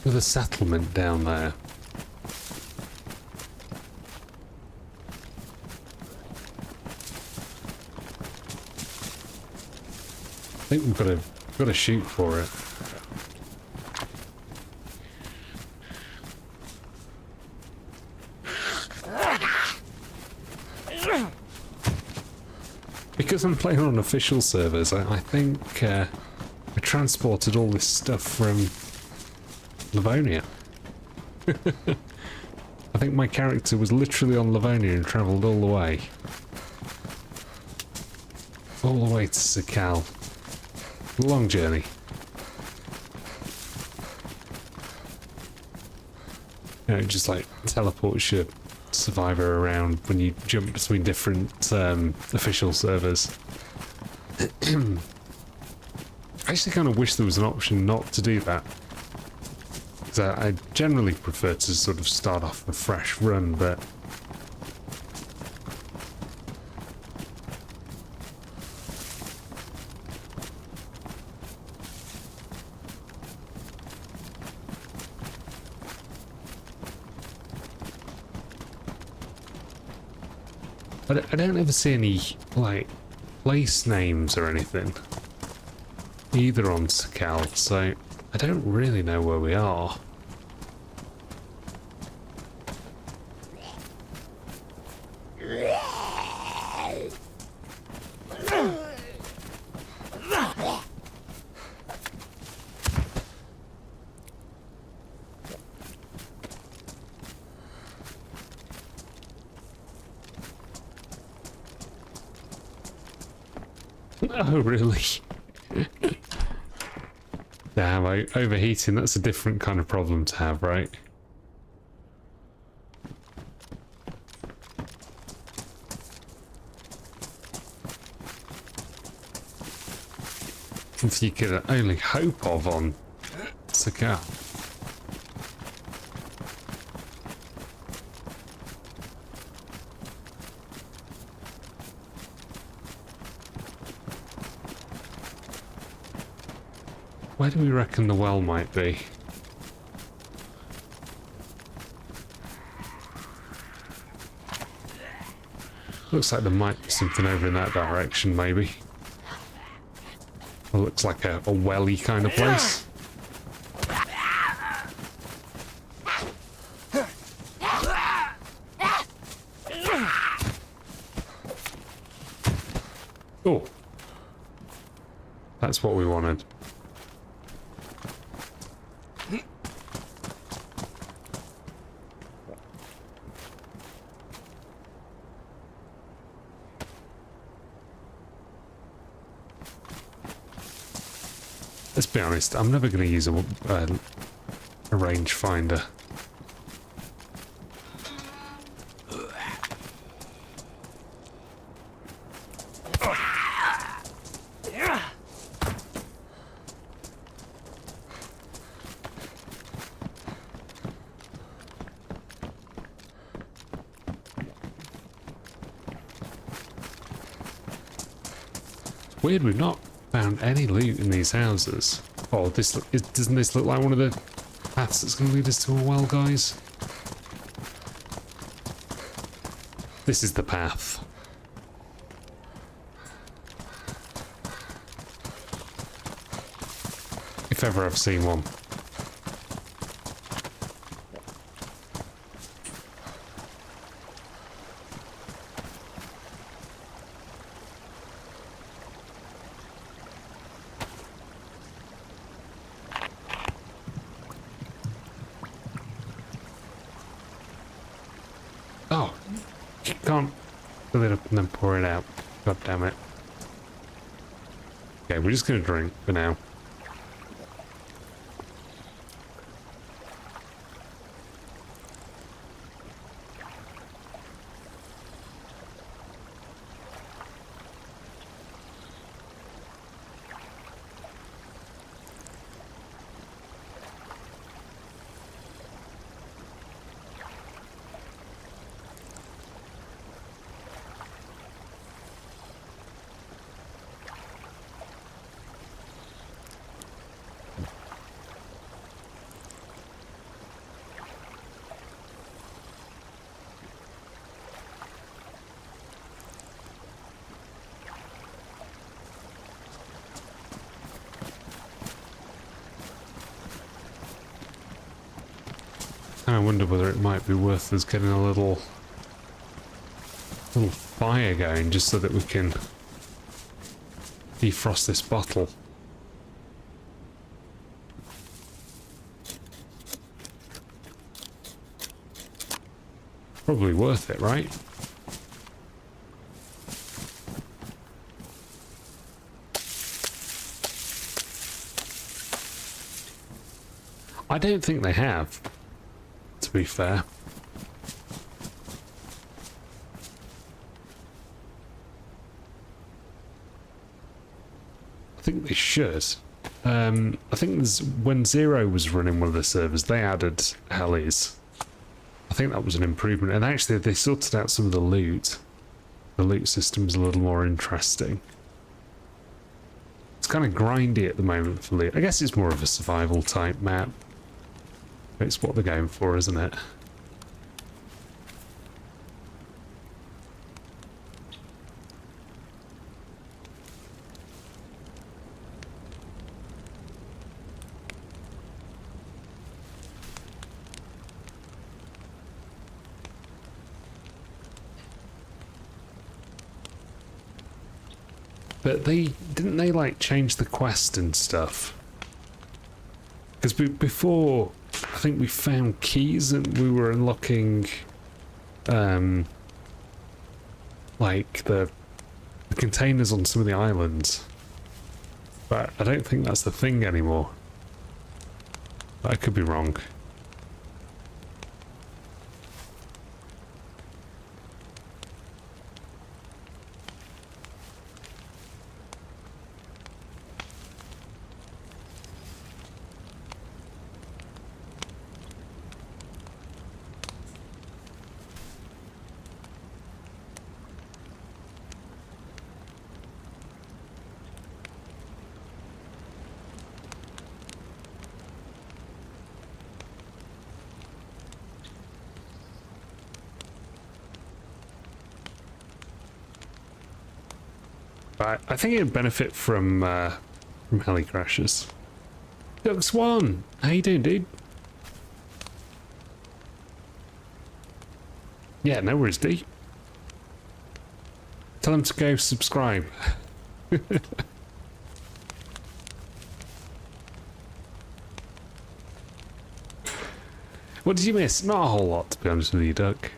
With a settlement down there. I think we've got to shoot for it. Because I'm playing on official servers, I think I transported all this stuff from Livonia. I think my character was literally on Livonia and travelled all the way. All the way to Sakhal. Long journey. You know, just like teleports your survivor around when you jump between different official servers. I actually kind of wish there was an option not to do that. I generally prefer to sort of start off a fresh run, but I don't ever see any, like, place names or anything either on Sakhal, so I don't really know where we are. Oh, really? Damn, overheating, that's a different kind of problem to have, right? If you could only hope of on Sakhal. Where do we reckon the well might be? Looks like there might be something over in that direction, maybe. It looks like a welly kind of place. Oh. That's what we wanted. Let's be honest, I'm never going to use a rangefinder. Weird, we've not found any loot in these houses. Oh, doesn't this look like one of the paths that's going to lead us to a well, guys? This is the path. If ever I've seen one. Oh, you can't fill it up and then pour it out. God damn it. Okay, we're just gonna drink for now. I wonder whether it might be worth us getting a little fire going just so that we can defrost this bottle. Probably worth it, right? I don't think they have, to be fair. I think they should. I think when Zero was running one of the servers, they added helis. I think that was an improvement, and actually they sorted out some of the loot. The loot system's a little more interesting. It's kind of grindy at the moment for loot. I guess it's more of a survival type map. It's what they're going for, isn't it? But didn't they like change the quest and stuff? Because before, I think we found keys and we were unlocking, like the containers on some of the islands. But I don't think that's the thing anymore. But I could be wrong. But I think it'd benefit from heli crashes. Duck Swan, how you doing, dude? Yeah, no worries, D. Tell him to go subscribe. What did you miss? Not a whole lot, to be honest with you, Duck.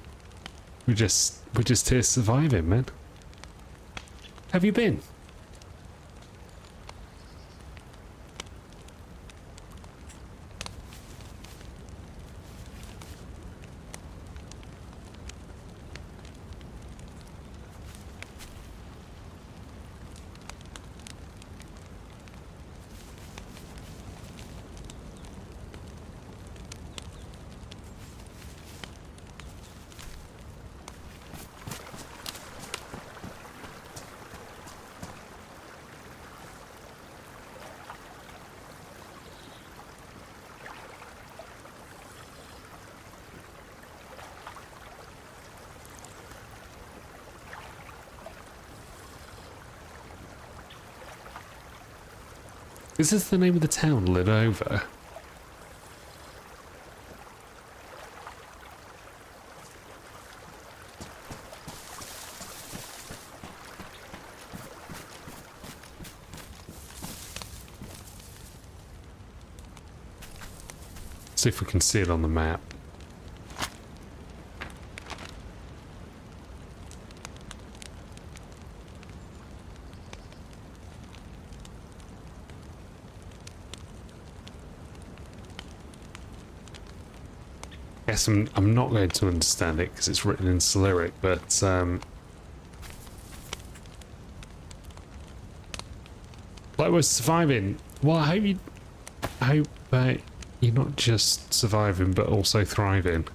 We're just here surviving, man. Have you been? Is this the name of the town, Lidova? See if we can see it on the map. Guess I'm not going to understand it because it's written in Cyrillic, but like we're surviving. Well, I hope you're not just surviving but also thriving.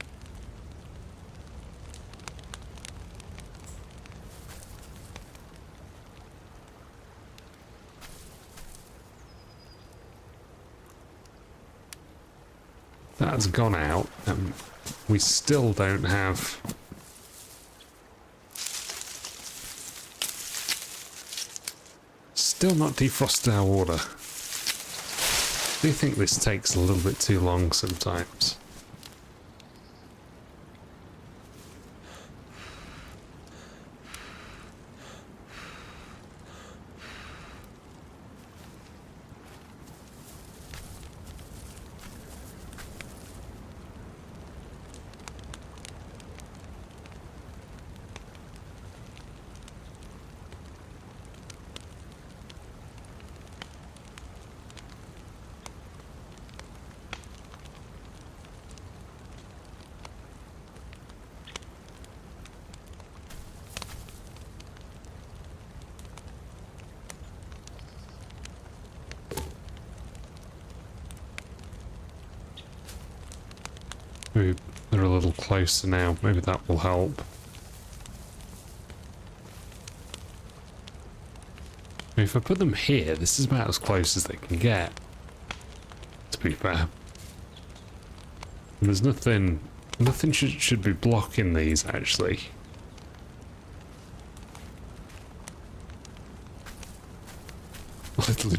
That's gone out. We still don't have... Still not defrosted our water. I do think this takes a little bit too long sometimes. Maybe they're a little closer now. Maybe that will help. If I put them here, this is about as close as they can get, to be fair. And there's nothing should be blocking these, actually.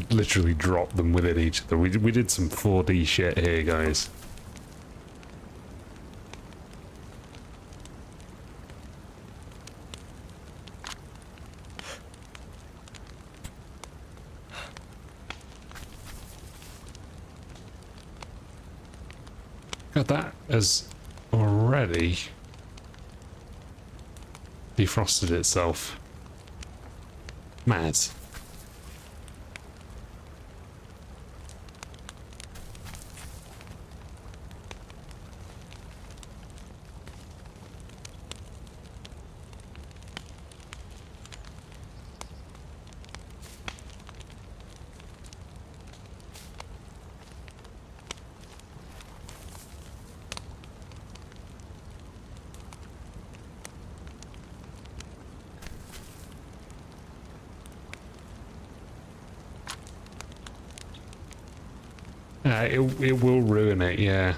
Literally drop them within each other. We did some 4D shit here, guys. God, that has already defrosted itself. Mad. It will ruin it, yeah.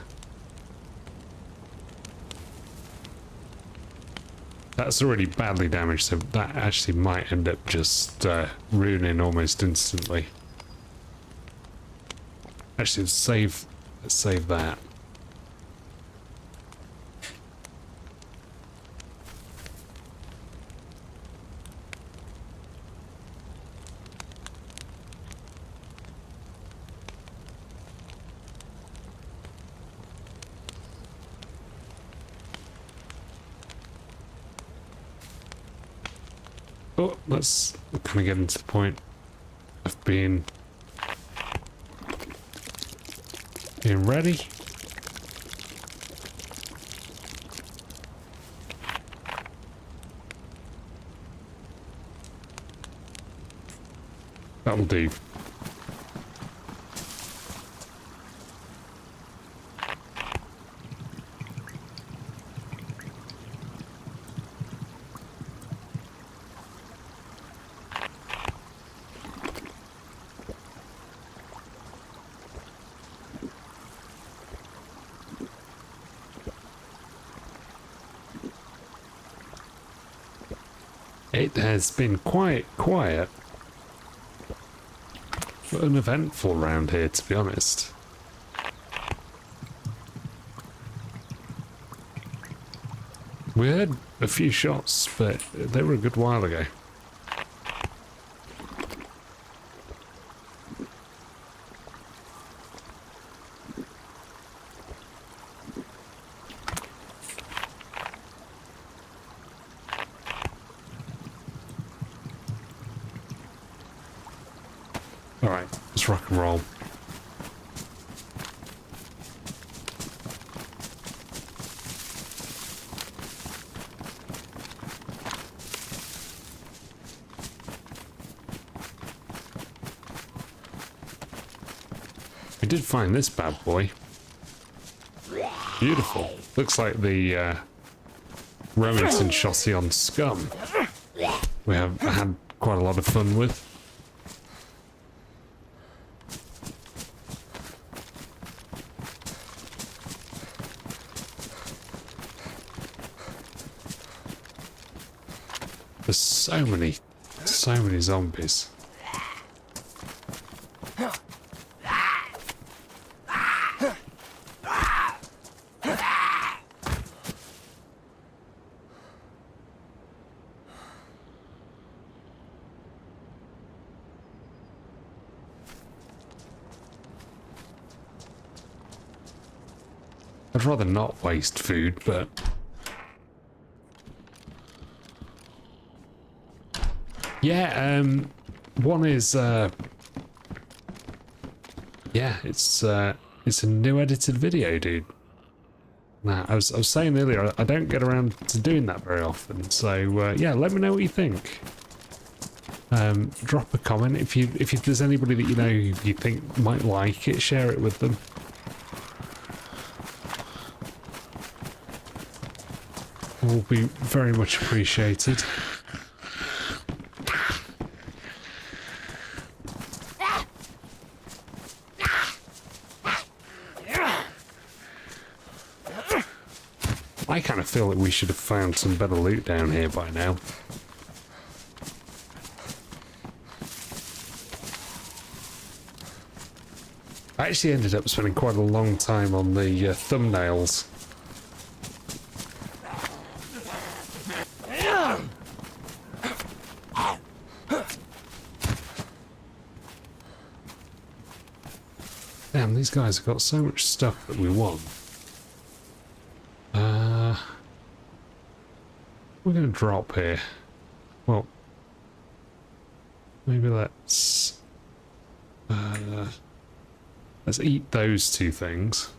That's already badly damaged, so that actually might end up just ruining almost instantly. Actually, let's save that. Oh, let's kind of get into the point of being ready. That'll do. It has been quite quiet, but uneventful around here, to be honest. We heard a few shots, but they were a good while ago. Alright, let's rock and roll. We did find this bad boy. Beautiful. Looks like the Remington shotty on Scum. We have had quite a lot of fun with. There's so many zombies. I'd rather not waste food, but yeah, one is yeah, it's a new edited video, dude. Now, I was saying earlier, I don't get around to doing that very often, so yeah, let me know what you think. Drop a comment if there's anybody that you know who you think might like it, share it with them. Will be very much appreciated. I kind of feel that we should have found some better loot down here by now. I actually ended up spending quite a long time on the thumbnails. Damn, these guys have got so much stuff that we want. drop here? Well, maybe let's eat those two things.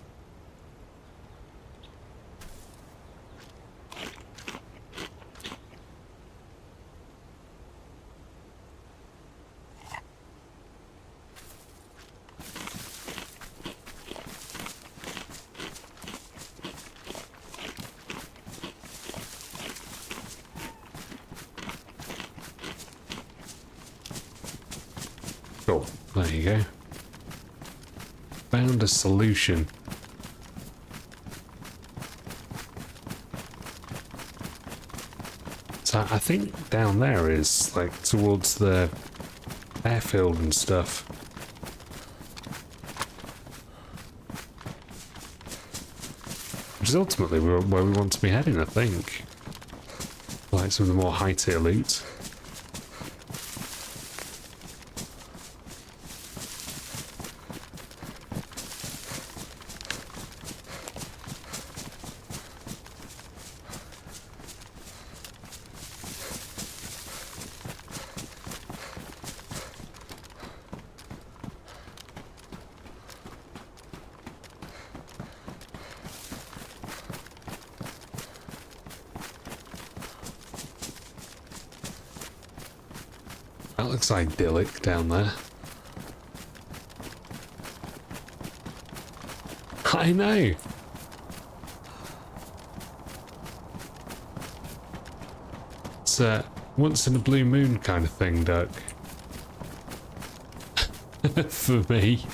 Cool. There you go. Found a solution. So I think down there is like towards the airfield and stuff. Which is ultimately where we want to be heading, I think. Like some of the more high tier loot. That looks idyllic down there. I know. It's a once in a blue moon kind of thing, Duck. For me.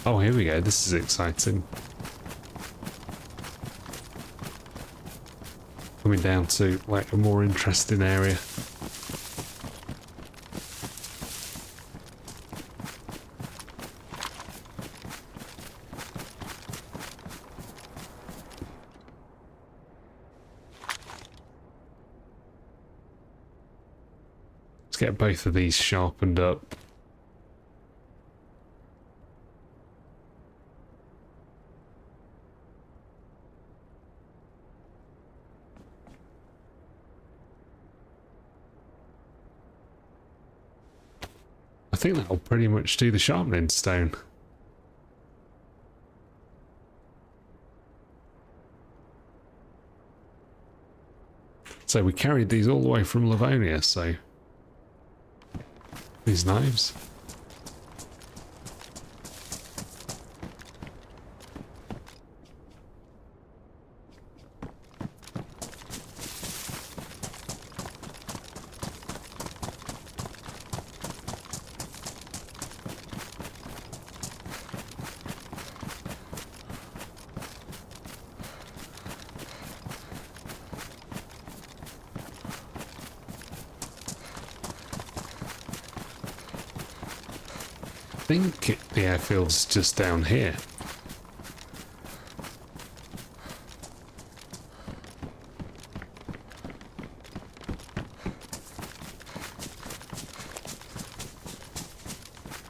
Oh, here we go. This is exciting. Coming down to like a more interesting area. Let's get both of these sharpened up. I think that'll pretty much do the sharpening stone. So we carried these all the way from Livonia, so these knives. I think the airfield's just down here.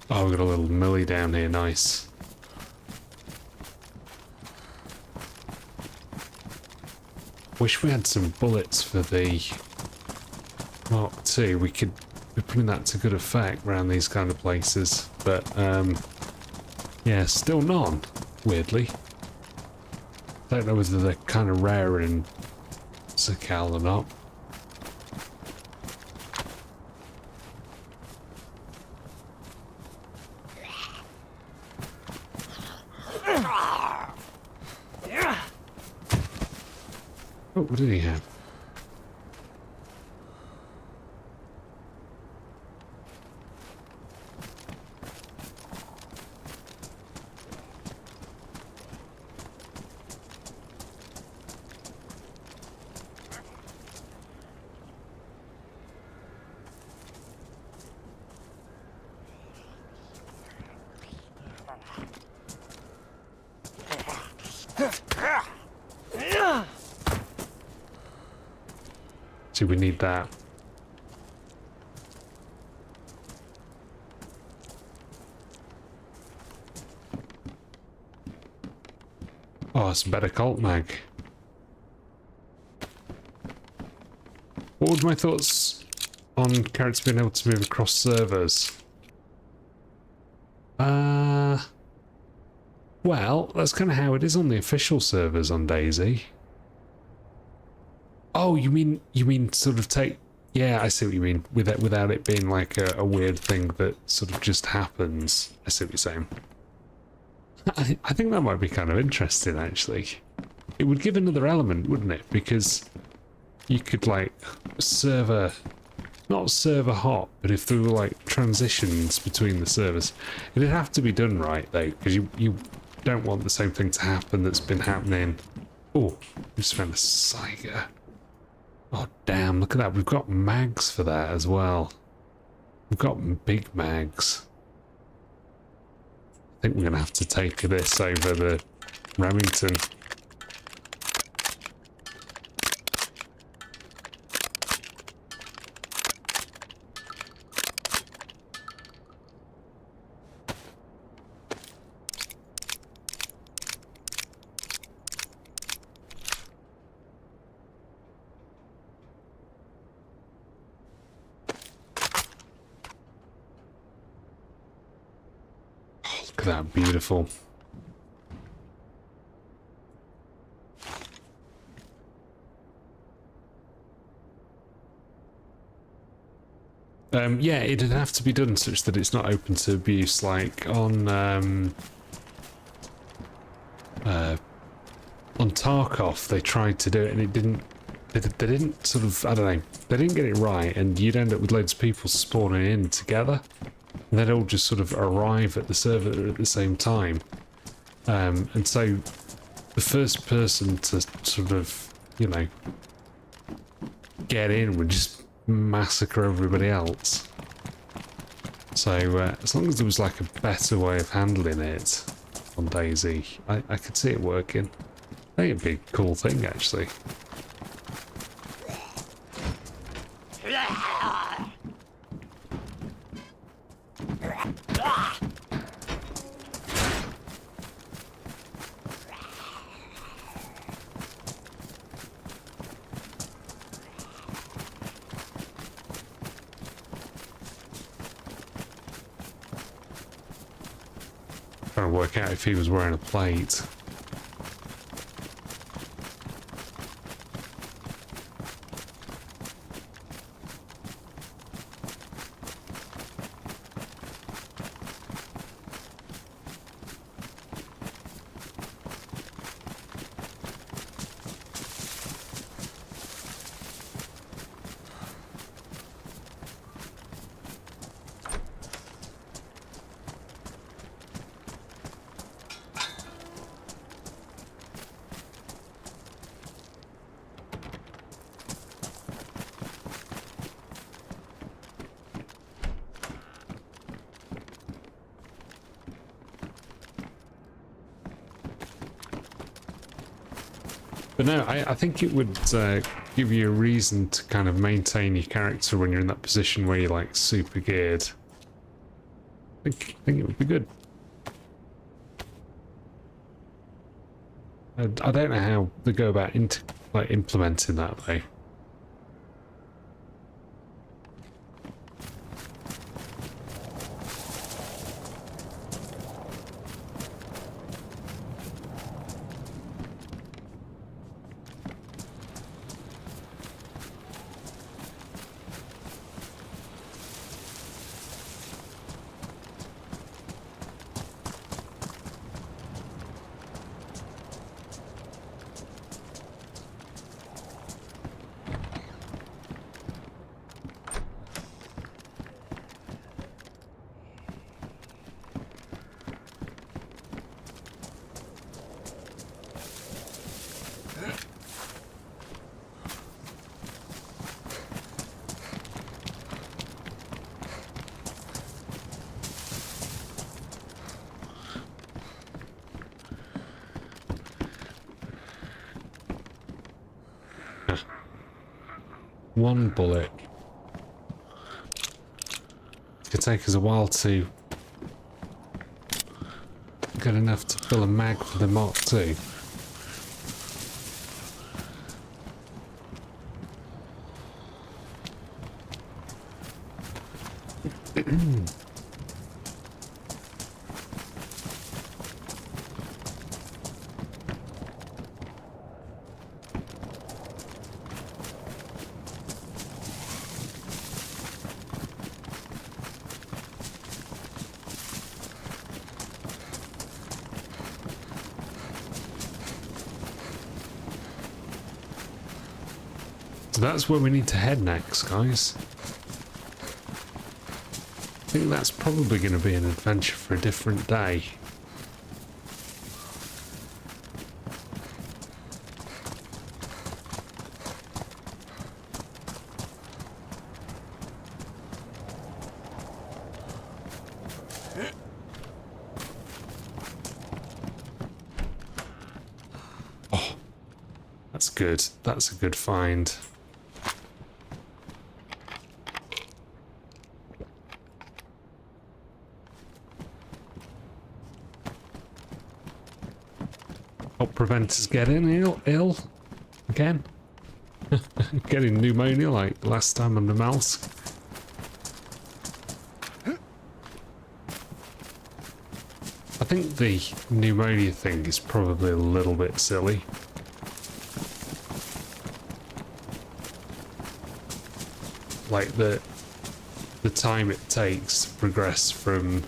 Oh, we've got a little millie down here, nice. Wish we had some bullets for the Mark II. We could be putting that to good effect around these kind of places. But, yeah, still none, weirdly. Don't know whether they're kind of rare in Sakhal or not. Oh, what did he have? See, we need that. Oh, it's a better cult mag. would my thoughts on characters being able to move across servers? Well, that's kind of how it is on the official servers on DayZ. Oh, you mean sort of take... Yeah, I see what you mean. Without it being like a weird thing that sort of just happens. I see what you're saying. I think that might be kind of interesting, actually. It would give another element, wouldn't it? Because you could, like, not server hop, but if there were, like, transitions between the servers, it'd have to be done right, though, because you don't want the same thing to happen that's been happening. Oh, we just found a Saiga. Oh, damn, look at that. We've got mags for that as well. We've got big mags. I think we're going to have to take this over the Remington. Look at that, beautiful. Yeah, it'd have to be done such that it's not open to abuse, like on Tarkov they tried to do it and it didn't, they didn't sort of, I don't know, they didn't get it right, and you'd end up with loads of people spawning in together. And they'd all just sort of arrive at the server at the same time. And so the first person to sort of, you know, get in would just massacre everybody else. So as long as there was like a better way of handling it on DayZ, I could see it working. I think it'd be a cool thing, actually. Trying to work out if he was wearing a plate. But no, I think it would give you a reason to kind of maintain your character when you're in that position where you're like super geared. I think it would be good. I don't know how they go about implementing that though. One bullet. It could take us a while to get enough to fill a mag for the Mark II. So that's where we need to head next, guys. I think that's probably going to be an adventure for a different day. Oh, that's good. That's a good find. Help prevent us getting ill again. Getting pneumonia like last time on the mouse. I think the pneumonia thing is probably a little bit silly. Like the time it takes to progress from,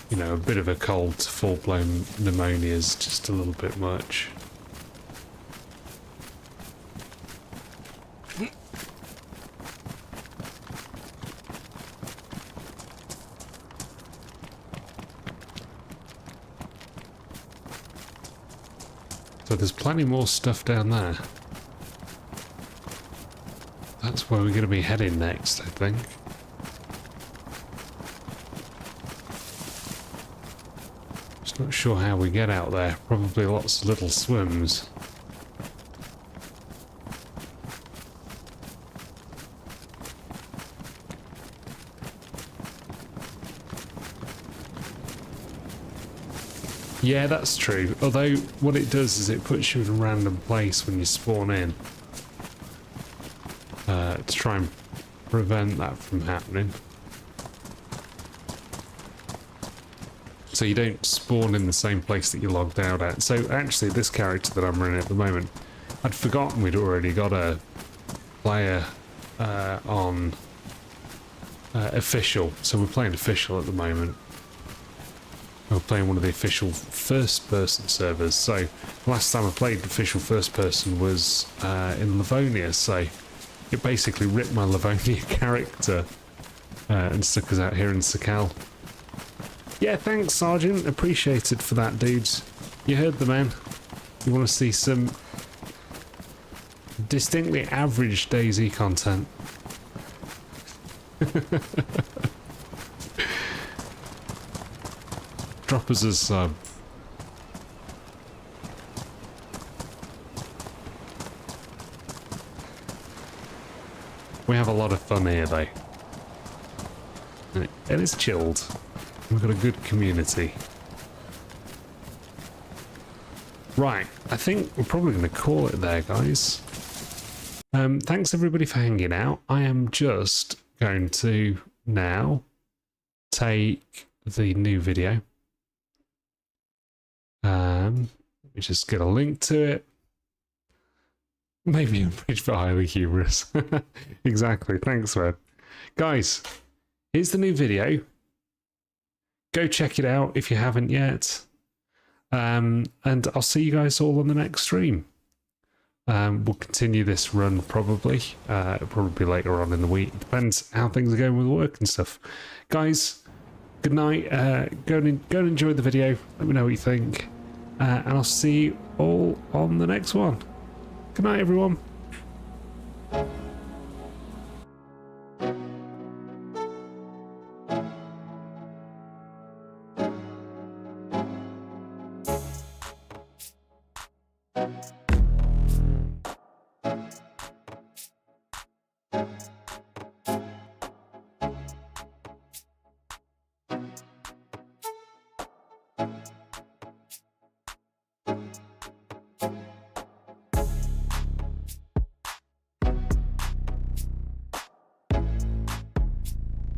you know, a bit of a cold to full-blown pneumonia is just a little bit much. So there's plenty more stuff down there. That's where we're going to be heading next, I think. Just not sure how we get out there. Probably lots of little swims. Yeah, that's true. Although, what it does is it puts you in a random place when you spawn in. To try and prevent that from happening. So you don't spawn in the same place that you logged out at. So actually, this character that I'm running at the moment, I'd forgotten we'd already got a player on official. So we're playing official at the moment. We're playing one of the official first-person servers. So last time I played official first-person was in Livonia. So it basically ripped my Livonia character and stuck us out here in Sakhal. Yeah, thanks, Sergeant. Appreciated for that, dudes. You heard the man. You want to see some distinctly average DayZ content. Drop us a sub. We have a lot of fun here, though. It is chilled. We've got a good community. Right, I think we're probably going to call it there, guys. Thanks everybody for hanging out. I am just going to now take the new video. Let me just get a link to it. Maybe a bridge for highly humorous. Exactly, thanks, man. Guys, here's the new video. Go check it out if you haven't yet. And I'll see you guys all on the next stream. We'll continue this run probably. It'll probably be later on in the week. Depends how things are going with work and stuff. Guys, good night. Go and enjoy the video. Let me know what you think. And I'll see you all on the next one. Good night, everyone.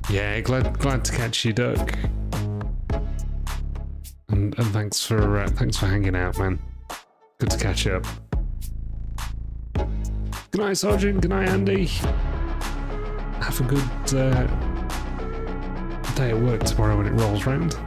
Yeah, glad to catch you, Duck. And thanks for hanging out, man. Good to catch up. Good night, Sergeant. Good night, Andy. Have a good day at work tomorrow when it rolls round.